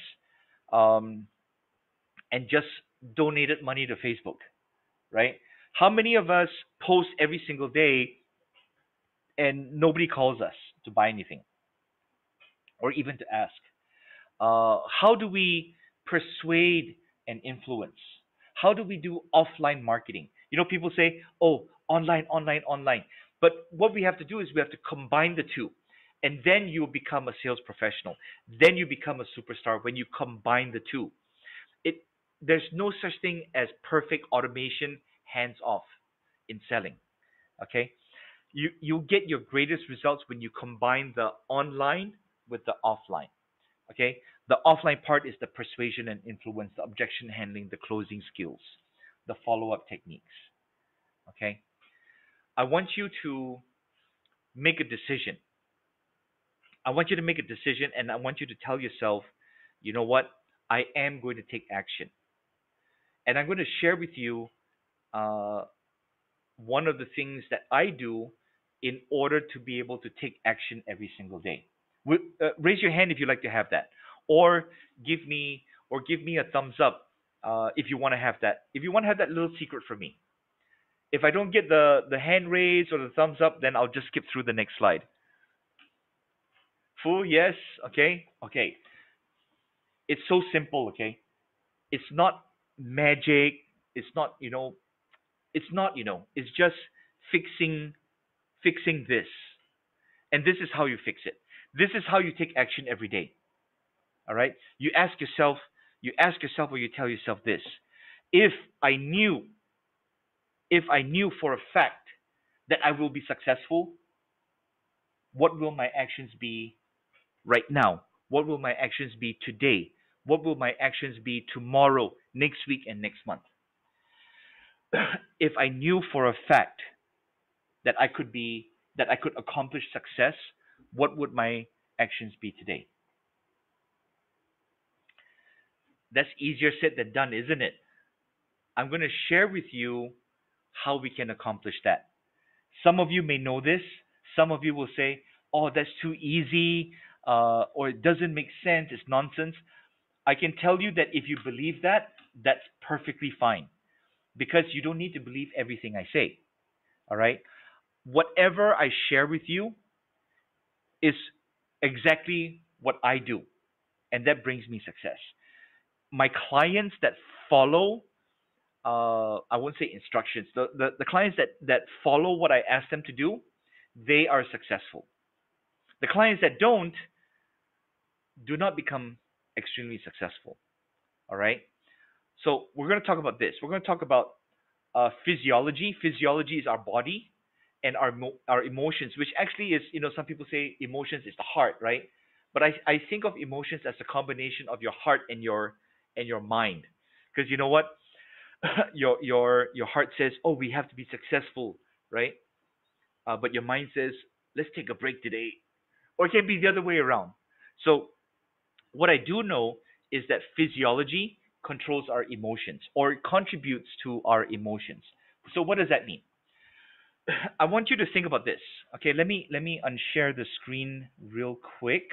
um, and just donated money to Facebook, right? How many of us post every single day and nobody calls us to buy anything or even to ask? How do we persuade and influence? How do we do offline marketing? People say, "Oh, online, online, online." But what we have to do is we have to combine the two. And then you become a sales professional. Then you become a superstar when you combine the two. It There's no such thing as perfect automation hands off in selling. Okay? You get your greatest results when you combine the online with the offline. Okay, the offline part is the persuasion and influence, the objection handling, the closing skills, the follow-up techniques. Okay, I want you to make a decision. I want you to make a decision, and I want you to tell yourself, you know what, I am going to take action. And I'm going to share with you uh, one of the things that I do in order to be able to take action every single day. Raise your hand if you'd like to have that, or give me a thumbs up if you want to have that. If you want to have that little secret for me. If I don't get the hand raise or the thumbs up, then I'll just skip through the next slide. Full, yes, okay, okay. It's so simple, okay. It's not magic. It's not you know. It's not It's just fixing this. And this is how you fix it. This is how you take action every day. All right? You ask yourself or you tell yourself this. If I knew if I knew for a fact that I will be successful, what will my actions be right now? What will my actions be today? What will my actions be tomorrow, next week and next month? If I knew for a fact that I could accomplish success, what would my actions be today? That's easier said than done, isn't it? I'm going to share with you how we can accomplish that. Some of you may know this. Some of you will say, "Oh, that's too easy," or "It doesn't make sense. It's nonsense." I can tell you that if you believe that, that's perfectly fine because you don't need to believe everything I say. All right? Whatever I share with you is exactly what I do, and that brings me success. My clients that follow, I won't say instructions, the clients that follow what I ask them to do, they are successful. The clients that don't do not become extremely successful. All right. So we're going to talk about this. We're going to talk about physiology. Physiology is our body and our emotions, which actually is, some people say emotions is the heart, right? But I think of emotions as a combination of your heart and your mind, because you know what, your heart says, "Oh, we have to be successful," right? But your mind says, "Let's take a break today," or it can be the other way around. So what I do know is that physiology controls our emotions or contributes to our emotions. So what does that mean? I want you to think about this. Okay, let me unshare the screen real quick.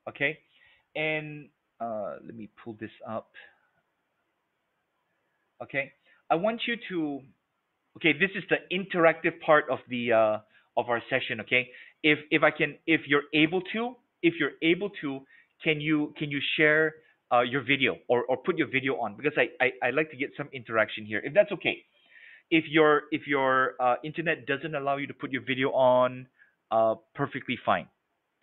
Okay, and let me pull this up. Okay, I want you to. Okay, this is the interactive part of our session. Okay, if you're able to, can you share your video or put your video on, because I like to get some interaction here, if that's okay. If your internet doesn't allow you to put your video on, perfectly fine.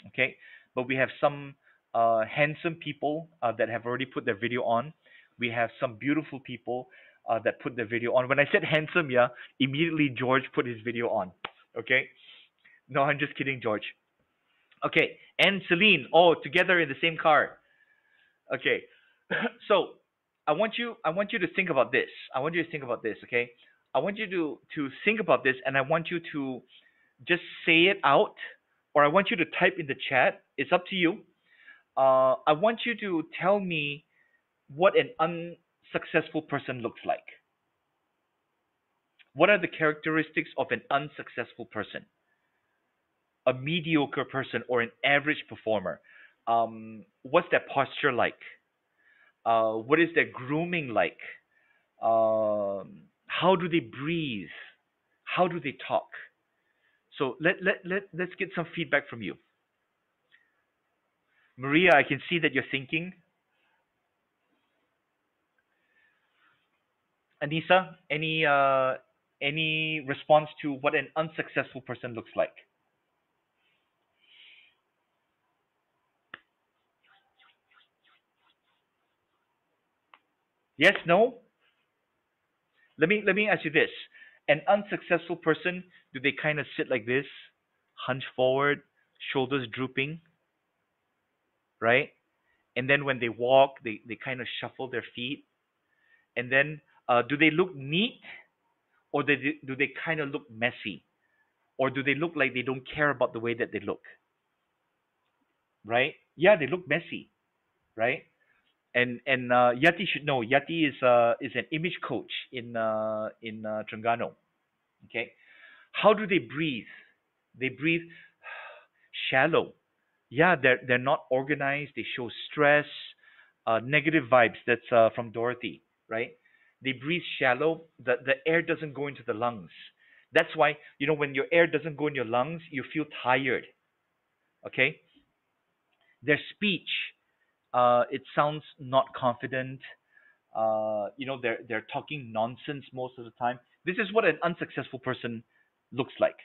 Okay, but we have some handsome people that have already put their video on. We have some beautiful people. that put the video on. When I said handsome, yeah, immediately George put his video on. Okay, no, I'm just kidding, George. Okay, and Celine, oh, together in the same car. Okay, so I want you to think about this. I want you to think about this. Okay, I want you to think about this, and I want you to just say it out, or I want you to type in the chat. It's up to you. I want you to tell me what an unsuccessful person looks like. What are the characteristics of an unsuccessful person? A mediocre person or an average performer? What's their posture like? What is their grooming like? How do they breathe? How do they talk? So let's get some feedback from you. Maria, I can see that you're thinking. Anissa, any response to what an unsuccessful person looks like? Yes, no? Let me ask you this. An unsuccessful person, do they kind of sit like this, hunch forward, shoulders drooping, right? And then when they walk, they kind of shuffle their feet. And then do they look neat, or do they kind of look messy? Or do they look like they don't care about the way that they look, right? Yeah, they look messy, right? And Yati should know. Yati is an image coach in Trengano. Okay, how do they breathe? They breathe shallow. Yeah, they're not organized. They show stress, negative vibes. That's from Dorothy, right? They breathe shallow. The air doesn't go into the lungs. That's why when your air doesn't go in your lungs, you feel tired. Okay, their speech, it sounds not confident. They're talking nonsense most of the time. This is what an unsuccessful person looks like.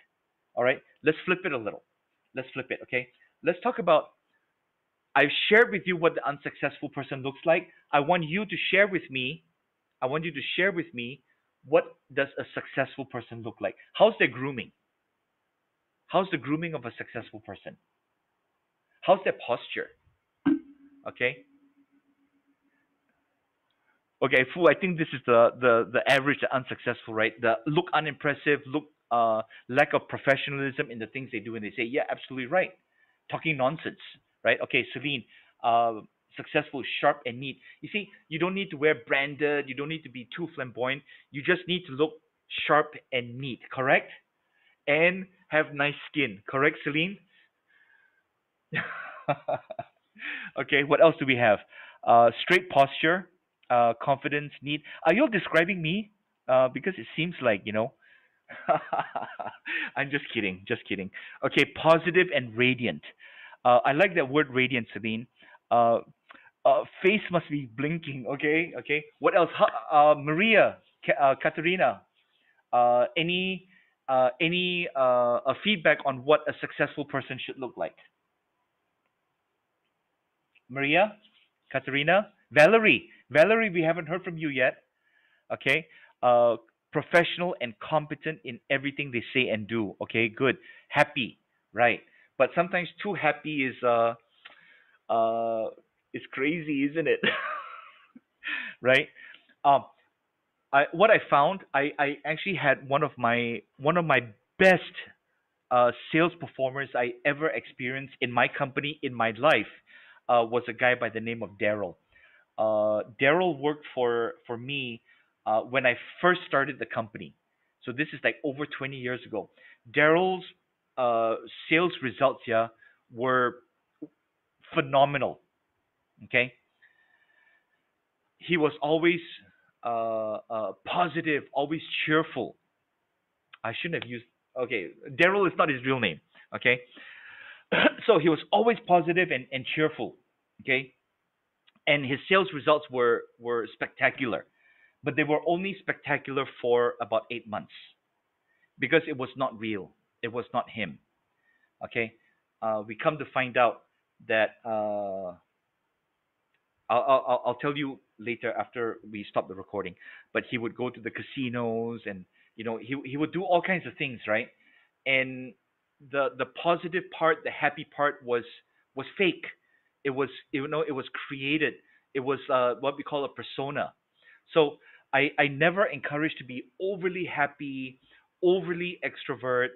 All right, let's flip it a little. Let's flip it. Okay, let's talk about. I've shared with you what the unsuccessful person looks like. I want you to share with me. I want you to share with me what does a successful person look like. How's their grooming? How's the grooming of a successful person? How's their posture? Okay, okay, Fu, I think this is the average, the unsuccessful, right? The look unimpressive, look lack of professionalism in the things they do, and they say, yeah, absolutely right, talking nonsense, right? Okay, Celine, uh, successful, sharp and neat. You see, you don't need to wear branded, you don't need to be too flamboyant. You just need to look sharp and neat, correct? And have nice skin, correct, Celine? Okay, what else do we have? Straight posture, confidence, need. Are you describing me? Because it seems like, I'm just kidding, just kidding. Okay, positive and radiant. I like that word radiant, Sabine. Uh, face must be blinking. Okay, okay. What else? Maria, Katerina. Any feedback on what a successful person should look like? Maria, Katerina, Valerie. Valerie, we haven't heard from you yet. Okay. Uh, Professional and competent in everything they say and do. Okay, good. Happy, right? But sometimes too happy uh is crazy, isn't it? Right? Um, what I found, I actually had one of my best sales performers I ever experienced in my company in my life was a guy by the name of Daryl. Daryl worked for me when I first started the company. So this is like over 20 years ago. Daryl's uh, sales results, yeah, were phenomenal. Okay, he was always positive, always cheerful. I shouldn't have used. Okay, Daryl is not his real name. Okay, so he was always positive and cheerful. Okay, and his sales results were spectacular, but they were only spectacular for about 8 months because it was not real. It was not him. Okay, we come to find out that I'll tell you later after we stopped the recording. But he would go to the casinos, and he would do all kinds of things, right? And the positive part, the happy part was fake. It was created. It was what we call a persona. So I never encourage to be overly happy, overly extrovert,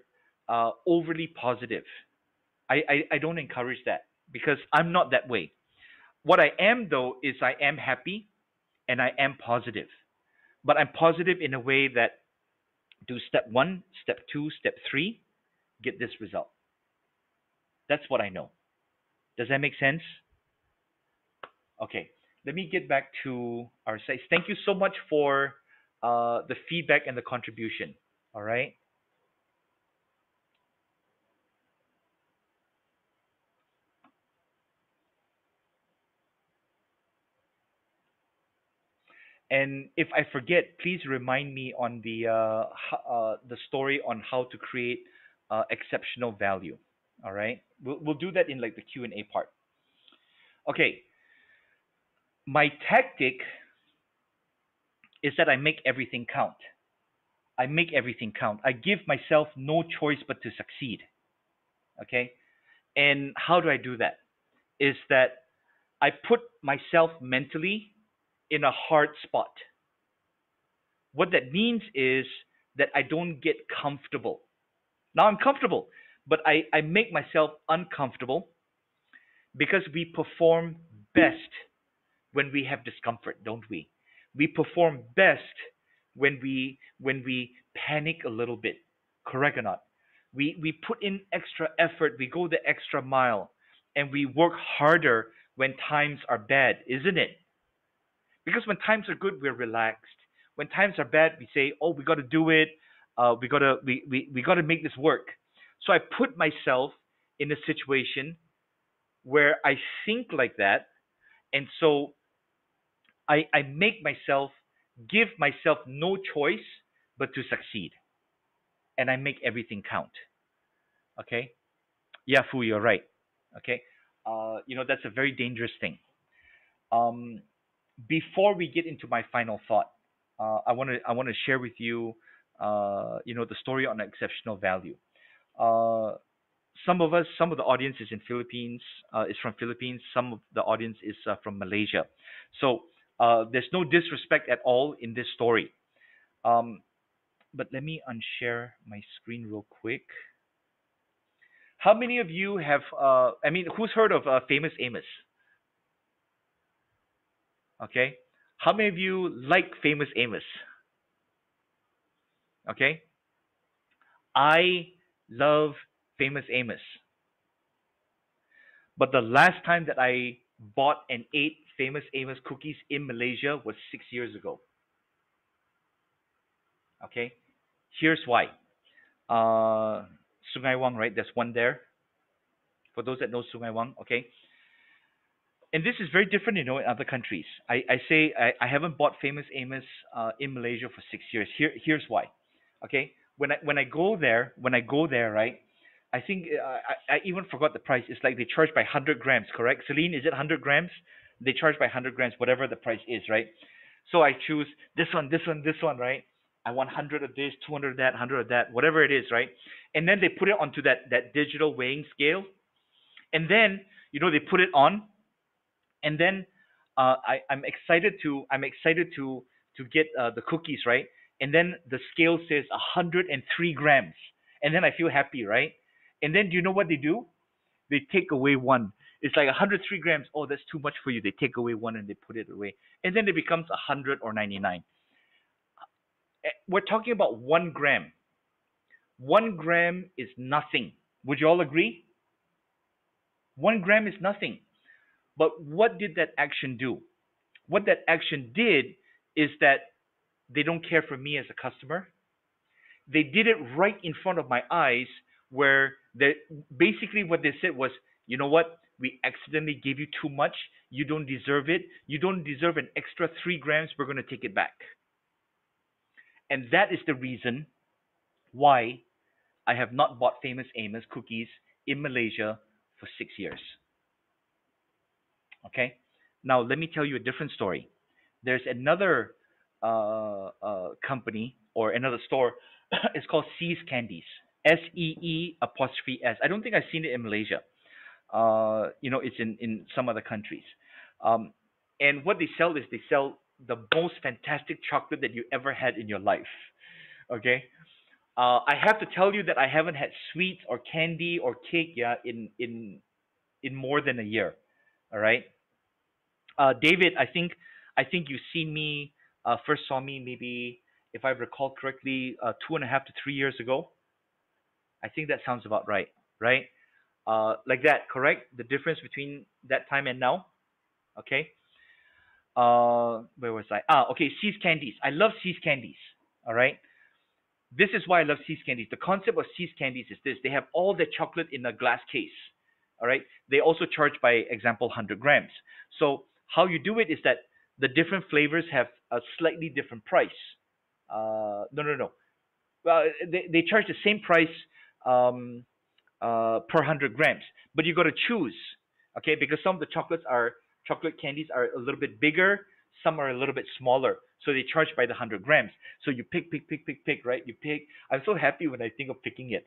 overly positive. I don't encourage that because I'm not that way. What I am though is I am happy and I am positive. But I'm positive in a way that do step one, step two, step three, get this result. That's what I know. Does that make sense? Okay. Let me get back to our sites. Thank you so much for the feedback and the contribution. All right. And if I forget, please remind me on the story on how to create exceptional value. All right, we'll do that in like the Q&A part. Okay, my tactic is that I make everything count. I make everything count. I give myself no choice but to succeed. Okay, and how do I do that? Is that I put myself mentally in a hard spot. What that means is that I don't get comfortable. Now I'm comfortable, but I make myself uncomfortable because we perform best when we have discomfort, don't we? We perform best when we panic a little bit. Correct or not? We put in extra effort, we go the extra mile, and we work harder when times are bad, isn't it? Because when times are good, we're relaxed. When times are bad, we say, "Oh, we got to do it. We got to make this work." So I put myself in a situation where I think like that, and so I make myself give myself no choice but to succeed, and I make everything count. Okay, yeah, Fu, you're right. Okay, that's a very dangerous thing. Um, before we get into my final thought, I want to share with you, the story on exceptional value. Uh, some of the audience is in Philippines, is from Philippines. Some of the audience is from Malaysia. So there's no disrespect at all in this story. Um, but let me unshare my screen real quick. How many of you have? I mean, who's heard of Famous Amos? Okay. How many of you like Famous Amos? Okay. I love Famous Amos, but the last time that I bought and ate Famous Amos cookies in Malaysia was 6 years ago. Okay. Here's why. Sungai Wang, right? There's one there. For those that know Sungai Wang, okay. And this is very different, in other countries. I say I haven't bought Famous Amos in Malaysia for 6 years. Here's why. Okay, when I go there, right? I think I even forgot the price. It's like they charge by 100 grams, correct? Celine, is it 100 grams? They charge by 100 grams, whatever the price is, right? So I choose this one, right? I want 100 of this, 200 of that, 100 of that, whatever it is, right? And then they put it onto that digital weighing scale, and then they put it on, and then I'm excited to get the cookies, right? And then the scale says 103 grams, and then I feel happy, right? And then do you know what they do? They take away one. It's like 103 grams. Oh, that's too much for you. They take away one and they put it away, and then it becomes 100 or 99. We're talking about 1 gram. 1 gram is nothing. Would you all agree? 1 gram is nothing. But what did that action do? What that action did is that they don't care for me as a customer. They did it right in front of my eyes, where they basically what they said was, you know what? We accidentally gave you too much. You don't deserve it. You don't deserve an extra 3 grams. We're going to take it back. And that is the reason why I have not bought Famous Amos cookies in Malaysia for 6 years. Okay? Now, let me tell you a different story. There's another company or another store. It's called See's Candies. SEE apostrophe S. I don't think I've seen it in Malaysia. It's in some other countries. Um, and what they sell is they sell the most fantastic chocolate that you ever had in your life. Okay. I have to tell you that I haven't had sweets or candy or cake yet in more than a year. All right. David, I think you've seen me first saw me maybe if I recall correctly 2.5 to 3 years ago. I think that sounds about right, right? Like that, correct? The difference between that time and now. Okay. Where was I? Okay. Seas Candies. I love Seas Candies. All right. This is why I love Seas Candies. The concept of Seas Candies is this: they have all the chocolate in a glass case. All right. They also charge by example 100 grams. So how you do it is that the different flavors have a slightly different price. No, no, no. Well, they charge the same price um, per 100 grams, but you got to choose, okay? Because some of the chocolate candies are a little bit bigger, some are a little bit smaller, so they charge by the 100 grams. So you pick, right? You pick. I'm so happy when I think of picking it.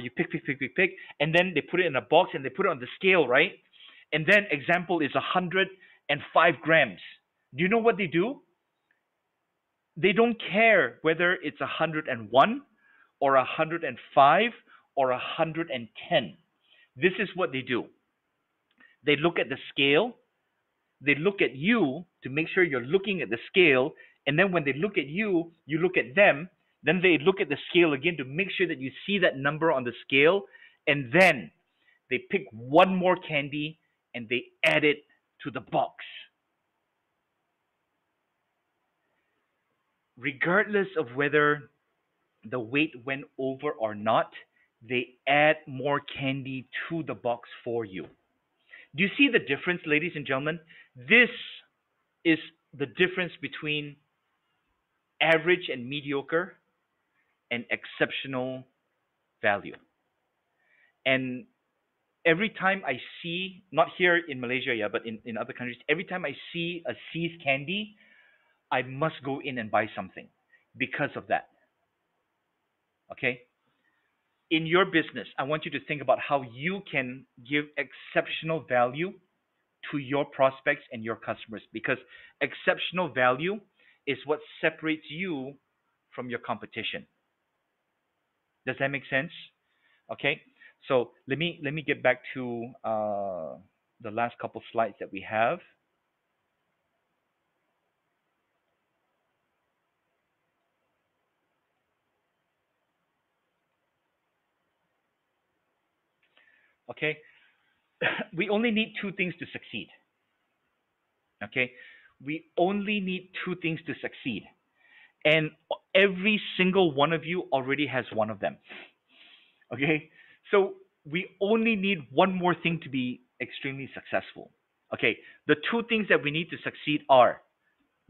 You pick, and then they put it in a box and they put it on the scale, right? And then example is 105 grams. Do you know what they do? They don't care whether it's 101 or 105 or 110. This is what they do. They look at the scale, they look at you to make sure you're looking at the scale, and then when they look at you, you look at them, then they look at the scale again to make sure that you see that number on the scale, and then they pick one more candy and they add it to the box. Regardless of whether the weight went over or not, they add more candy to the box for you. Do you see the difference, ladies and gentlemen? This is the difference between average and mediocre and exceptional value. And every time I see, not here in Malaysia, yeah, but in other countries, every time I see a Seas candy, I must go in and buy something because of that. Okay? In your business, I want you to think about how you can give exceptional value to your prospects and your customers because exceptional value is what separates you from your competition. Does that make sense? Okay. So let me get back to the last couple slides that we have. Okay. We only need two things to succeed. Okay. We only need two things to succeed. And every single one of you already has one of them. Okay. So we only need one more thing to be extremely successful. Okay. The two things that we need to succeed are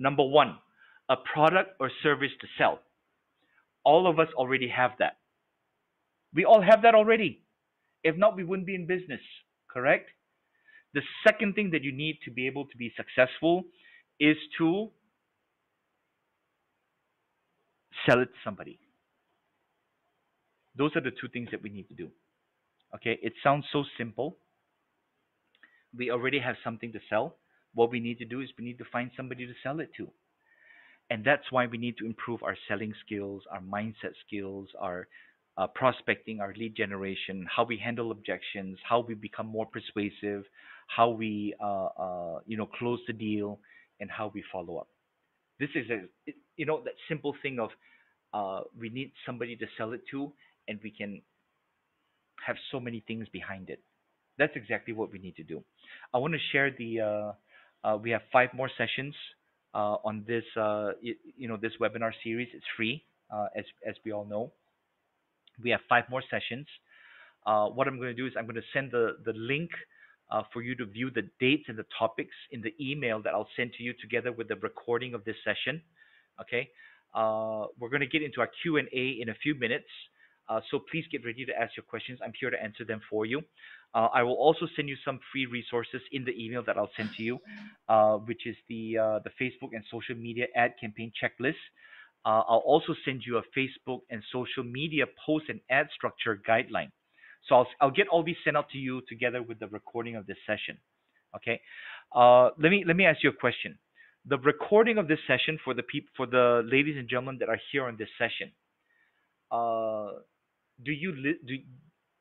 number one, a product or service to sell. All of us already have that. We all have that already. If not, we wouldn't be in business, correct? The second thing that you need to be able to be successful is to sell it to somebody. Those are the two things that we need to do. Okay, it sounds so simple. We already have something to sell. What we need to do is we need to find somebody to sell it to. And that's why we need to improve our selling skills, our mindset skills, our prospecting, our lead generation, how we handle objections, how we become more persuasive, how we close the deal, and how we follow up. This is that simple thing of we need somebody to sell it to, and we can have so many things behind it. That's exactly what we need to do. I want to share we have five more sessions on this this webinar series. It's free, as we all know. We have five more sessions. What I'm going to do is I'm going to send the link for you to view the dates and the topics in the email that I'll send to you together with the recording of this session. Okay. We're going to get into our Q&A in a few minutes. So please get ready to ask your questions. I'm here to answer them for you. I will also send you some free resources in the email that I'll send to you, which is the Facebook and social media ad campaign checklist. I'll also send you a Facebook and social media post and ad structure guideline. So I'll get all these sent out to you together with the recording of this session. Okay. Let me ask you a question. The recording of this session for the ladies and gentlemen that are here on this session. Uh, do you li- do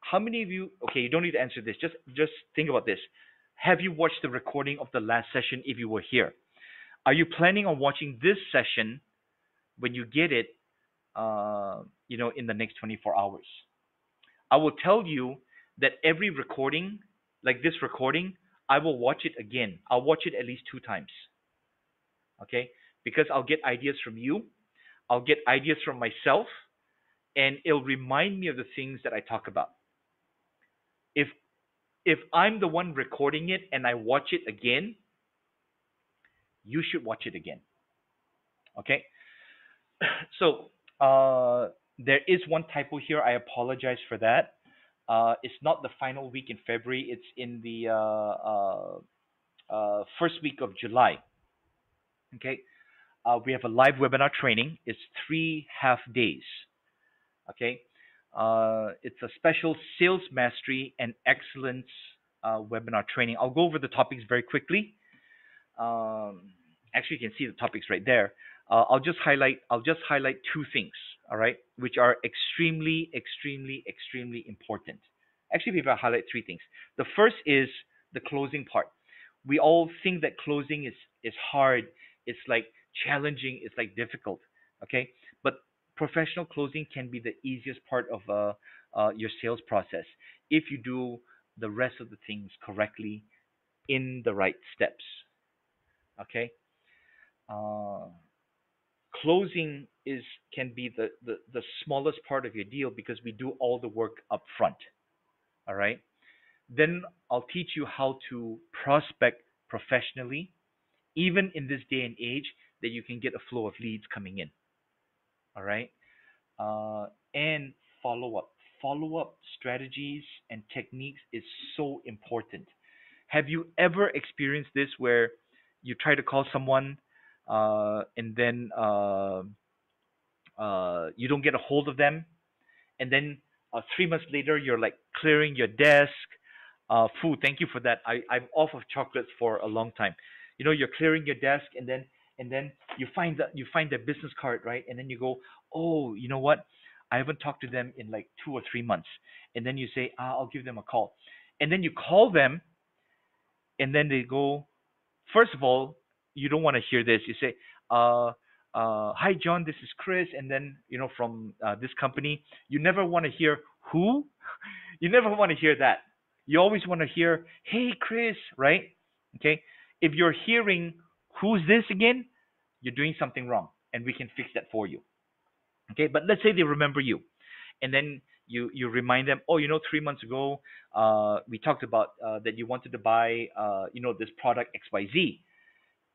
How many of you? Okay, you don't need to answer this. Just think about this. Have you watched the recording of the last session if you were here? Are you planning on watching this session when you get it? In the next 24 hours. I will tell you that every recording, like this recording, I will watch it again. I'll watch it at least 2 times. Okay, because I'll get ideas from you. I'll get ideas from myself, and it'll remind me of the things that I talk about. If if I'm the one recording it and I watch it again, you should watch it again. Okay? So there is one typo here. I apologize for that. It's not the final week in February. It's in the first week of July. Okay? We have a live webinar training. It's 3 half days. Okay? It's a special sales mastery and excellence webinar training. I'll go over the topics very quickly. Actually, you can see the topics right there. I'll just highlight 2 things, all right, which are extremely, extremely, extremely important. Actually, maybe I'll highlight 3 things. The first is the closing part. We all think that closing is hard. It's like challenging. It's like difficult. Okay, but professional closing can be the easiest part of your sales process if you do the rest of the things correctly in the right steps. Okay. Uh, Closing is can be the smallest part of your deal because we do all the work up front. All right. Then I'll teach you how to prospect professionally, even in this day and age, that you can get a flow of leads coming in. All right. And follow up. Follow up strategies and techniques is so important. Have you ever experienced this where you try to call someone and then you don't get a hold of them, and then 3 months later you're like clearing your desk. Food, thank you for that. I'm off of chocolates for a long time. You're clearing your desk, and then you find their business card, right? And then you go, oh, you know what? I haven't talked to them in like 2 or 3 months. And then you say, I'll give them a call. And then you call them, and then they go, first of all, you don't want to hear this. You say, "Hi, John. This is Chris," and then from this company. You never want to hear who. You never want to hear that. You always want to hear, "Hey, Chris," right? Okay. If you're hearing who's this again, you're doing something wrong, and we can fix that for you. Okay. But let's say they remember you, and then you remind them, oh, 3 months ago, we talked about that you wanted to buy this product XYZ,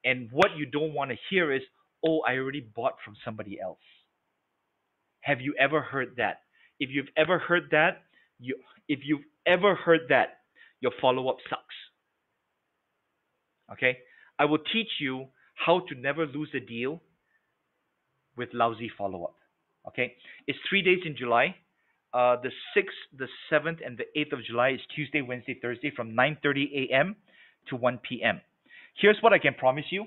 and what you don't want to hear is, oh, I already bought from somebody else. Have you ever heard that? If you've ever heard that, you if you've ever heard that, your follow up sucks. Okay? I will teach you how to never lose a deal with lousy follow up. Okay? It's 3 days in July. The 6th, the 7th, and the 8th of July is Tuesday, Wednesday, Thursday from 9:30 a.m. to 1 p.m. Here's what I can promise you.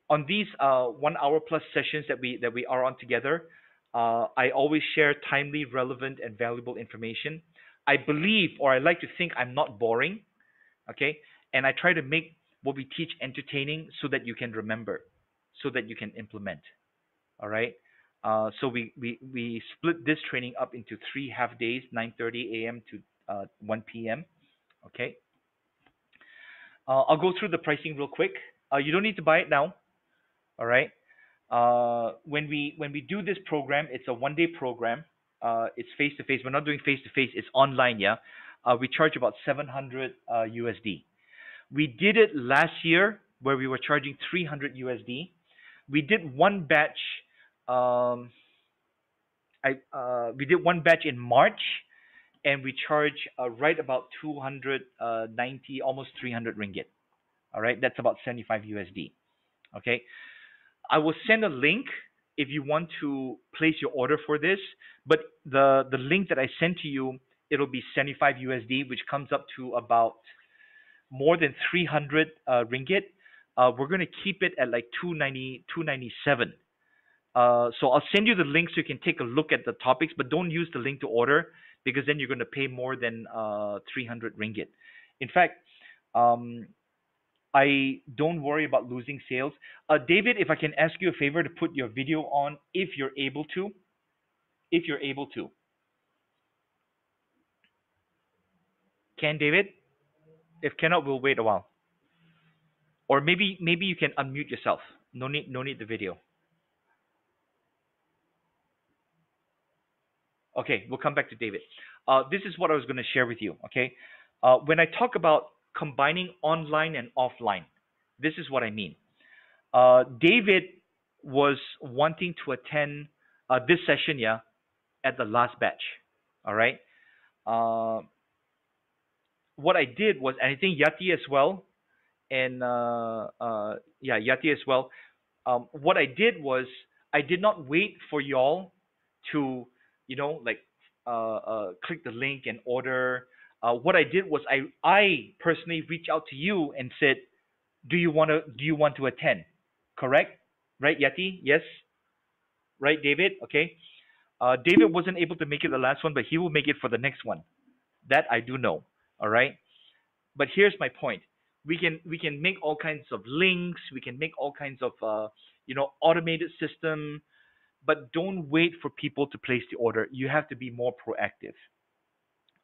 On these 1 hour plus sessions that we are on together, I always share timely, relevant, and valuable information. I believe, or I like to think, I'm not boring. Okay, and I try to make what we teach entertaining so that you can remember, so that you can implement. All right. So we split this training up into 3 half days, 9:30 a.m. to 1 p.m. Okay. I'll go through the pricing real quick. You don't need to buy it now. All right. When we do this program, it's a 1 day program. It's face to face. We're not doing face to face. It's online. Yeah. We charge about 700 USD. We did it last year where we were charging 300 USD. We did one batch. Um, we did one batch in March, and we charge right about 290, almost 300 ringgit. All right, that's about 75 USD. Okay, I will send a link if you want to place your order for this. But the link that I sent to you, it'll be 75 USD, which comes up to about more than 300 ringgit. We're going to keep it at like 290, 297. So I'll send you the link so you can take a look at the topics, but don't use the link to order because then you're going to pay more than 300 ringgit. In fact, um, I don't worry about losing sales. David, if I can ask you a favor to put your video on, if you're able to, if you're able to, can David? If cannot, we'll wait a while, or maybe you can unmute yourself. No need the video. Okay, we'll come back to David. This is what I was going to share with you. Okay, when I talk about combining online and offline, this is what I mean. David was wanting to attend this session, yeah, at the last batch. All right. Uh, what I did was, and I think Yati as well, and yeah, Yati as well. What I did was, I did not wait for y'all to, like, click the link and order. What I did was, I personally reached out to you and said, do you want to attend? Correct? Right, Yati? Yes. Right, David? Okay. David wasn't able to make it the last one, but he will make it for the next one. That I do know. All right. But here's my point. We can make all kinds of links. We can make all kinds of automated system. But don't wait for people to place the order. You have to be more proactive.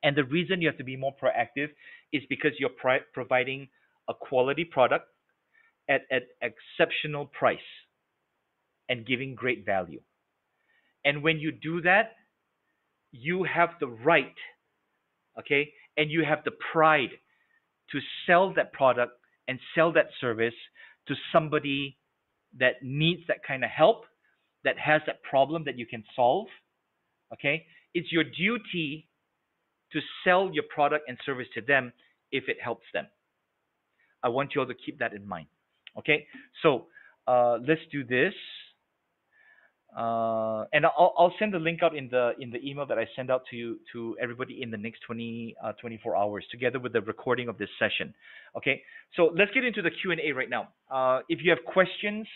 And the reason you have to be more proactive is because you're providing a quality product at exceptional price and giving great value. And when you do that, you have the right, okay, and you have the pride to sell that product and sell that service to somebody that needs that kind of help, that has that problem that you can solve. Okay, it's your duty to sell your product and service to them if it helps them. I want you all to keep that in mind. Okay, so let's do this. And I'll send the link out in the email that I send out to you, to everybody, in the next 24 hours, together with the recording of this session. Okay, so let's get into the Q&A right now. If you have questions,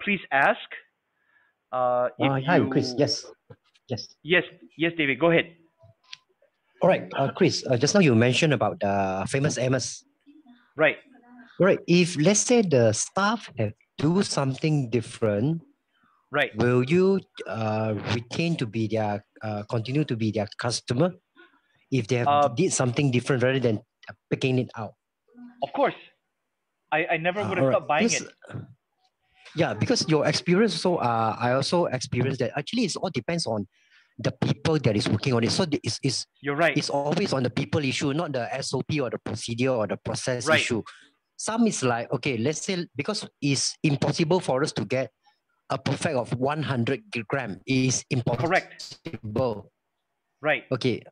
please ask. If Hi, Chris. you Yes. Yes, yes, David, go ahead. All right, Chris. Just now you mentioned about the famous Amos. Right. All right. If let's say the staff have do something different, Right. will you retain to be their continue to be their customer if they have did something different rather than picking it out? Of course. I never would have All right. stopped buying it. Yeah, because your experience. So I also experienced that. Actually, it all depends on the people that is working on it. So You're right. it's always on the people issue, not the SOP or the procedure or the process Right. issue. Some is like, okay, let's say, because it's impossible for us to get a perfect of 100 gram. Is impossible. Correct. Right. Okay.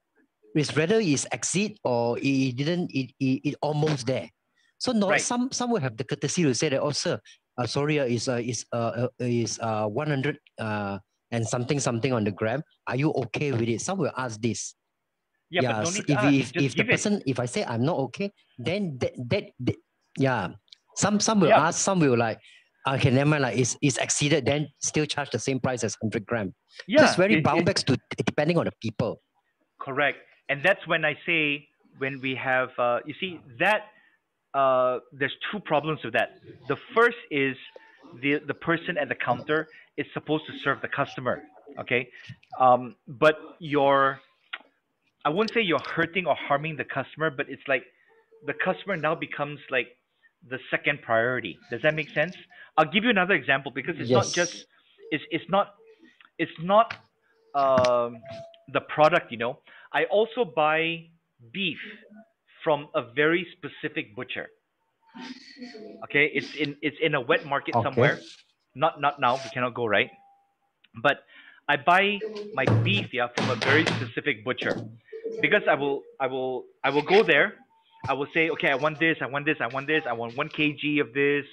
It's whether it's exceed or it didn't, it almost there. So no, Right. some will have the courtesy to say that, oh sir, sorry, is 100 and something on the gram. Are you okay with it? Some will ask this. Yeah, but Yeah, don't need to ask. Just if the give it. person, if I say I'm not okay, then that yeah, some will Yeah. ask, some will like, okay, never mind, like it's exceeded, then still charge the same price as 100 gram. Yeah. It's very bound back to depending on the people. Correct. And that's when I say, when we have, you see, that there's two problems with that. The first is the person at the counter is supposed to serve the customer. Okay. But I wouldn't say you're hurting or harming the customer, but it's like the customer now becomes like the second priority. Does that make sense? I'll give you another example, because it's not just, Yes. it's not the product. I also buy beef from a very specific butcher. Okay, it's in a wet market Okay. somewhere. Not now. We cannot go, right. But I buy my beef, yeah, from a very specific butcher, because I will go there. I will say, okay, I want this, I want this, I want this, I want 1 kg of this,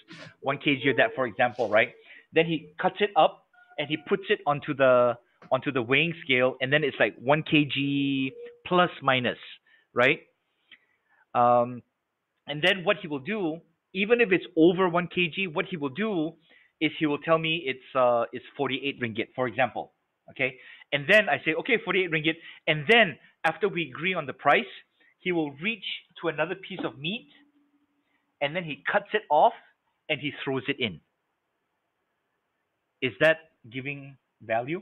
1 kg of that, for example, right? Then he cuts it up and he puts it onto the weighing scale, and then it's like 1 kg plus minus, right? Um, and then what he will do, even if it's over 1 kg, what he will do is he will tell me it's 48 ringgit, for example. Okay. And then I say, okay, 48 ringgit. And then after we agree on the price, he will reach to another piece of meat and then he cuts it off and he throws it in. Is that giving value?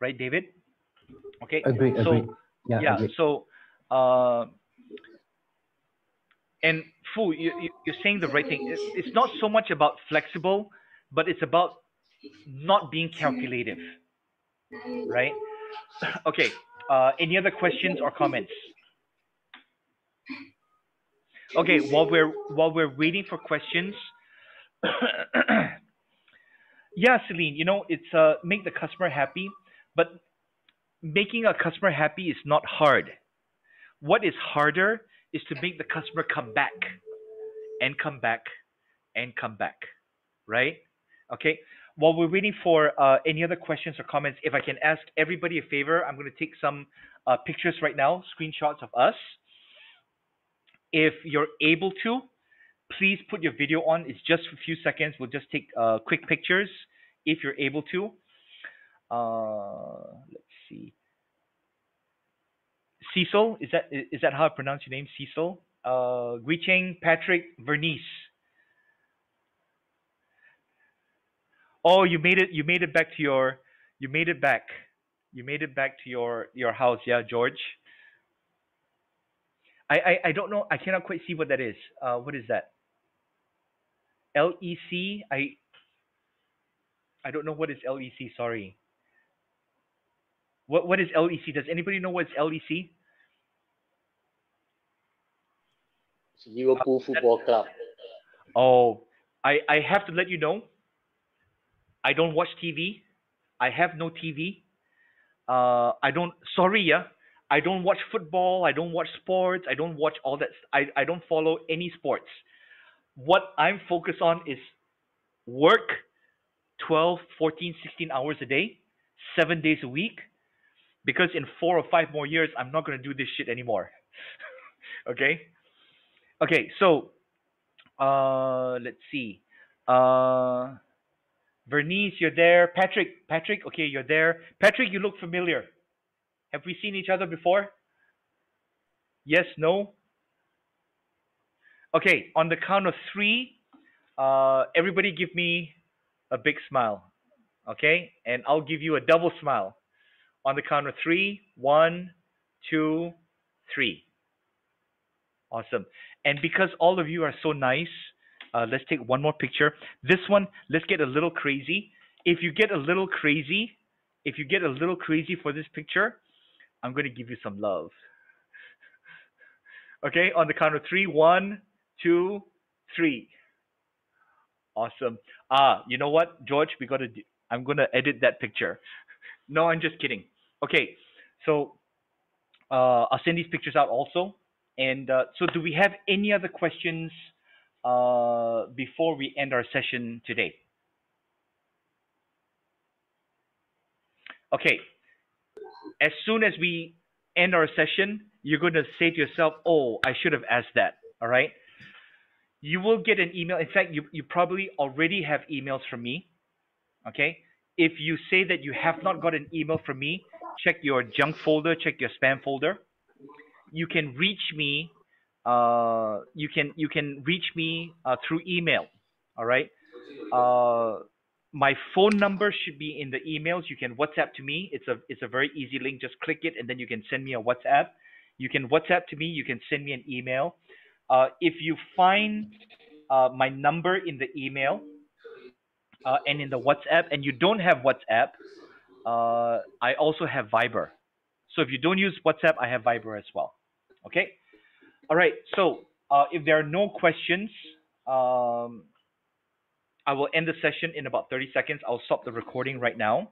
Right, David? Okay. Agreed. So yeah, Agreed. so and Fu, you're saying the right thing. It's not so much about flexible, but it's about not being calculative, right? Okay. Any other questions or comments? Okay. While we're waiting for questions, yeah, Celine, it's make the customer happy, but making a customer happy is not hard. What is harder is to make the customer come back and come back and come back, right? Okay. While we're waiting for any other questions or comments, if I can ask everybody a favor, I'm going to take some pictures right now, screenshots of us. If you're able to, please put your video on. It's just a few seconds. We'll just take quick pictures if you're able to. Let's see. Cecil, is that how I pronounce your name, Cecil? Guicheng, Patrick, Vernice. Oh, you made it. You made it back to your. You made it back. You made it back to your house. Yeah, George. I don't know. I cannot quite see what that is. What is that? LEC. I don't know what is LEC. Sorry. What is LEC? Does anybody know what's LEC? Liverpool Football Club. Oh, I have to let you know. I don't watch TV. I have no TV. I don't. Sorry, yeah. I don't watch football. I don't watch sports. I don't watch all that. I don't follow any sports. What I'm focused on is work 12, 14, 16 hours a day, 7 days a week. Because in 4 or 5 more years, I'm not going to do this shit anymore. Okay? Okay, so let's see. Vernice, you're there. Patrick, okay, you're there. Patrick, you look familiar. Have we seen each other before? Yes, no? Okay, on the count of three, everybody give me a big smile. Okay? And I'll give you a double smile. On the count of three, 1, 2, 3. Awesome. And because all of you are so nice, let's take one more picture. This one, let's get a little crazy. If you get a little crazy, for this picture, I'm going to give you some love. Okay, on the count of three, 1, 2, 3. Awesome. You know what, George? I'm going to edit that picture. No, I'm just kidding. Okay, so I'll send these pictures out also. And so, do we have any other questions before we end our session today? Okay. As soon as we end our session, you're going to say to yourself, "Oh, I should have asked that." All right. You will get an email. In fact, you probably already have emails from me. Okay. If you say that you have not got an email from me, check your junk folder, check your spam folder. You can reach me. You can reach me through email. All right. My phone number should be in the emails. You can WhatsApp to me. It's a very easy link. Just click it and then you can send me a WhatsApp. You can WhatsApp to me. You can send me an email. If you find my number in the email and in the WhatsApp, and you don't have WhatsApp, I also have Viber. So if you don't use WhatsApp, I have Viber as well. Okay. All right. So if there are no questions, I will end the session in about 30 seconds. I'll stop the recording right now.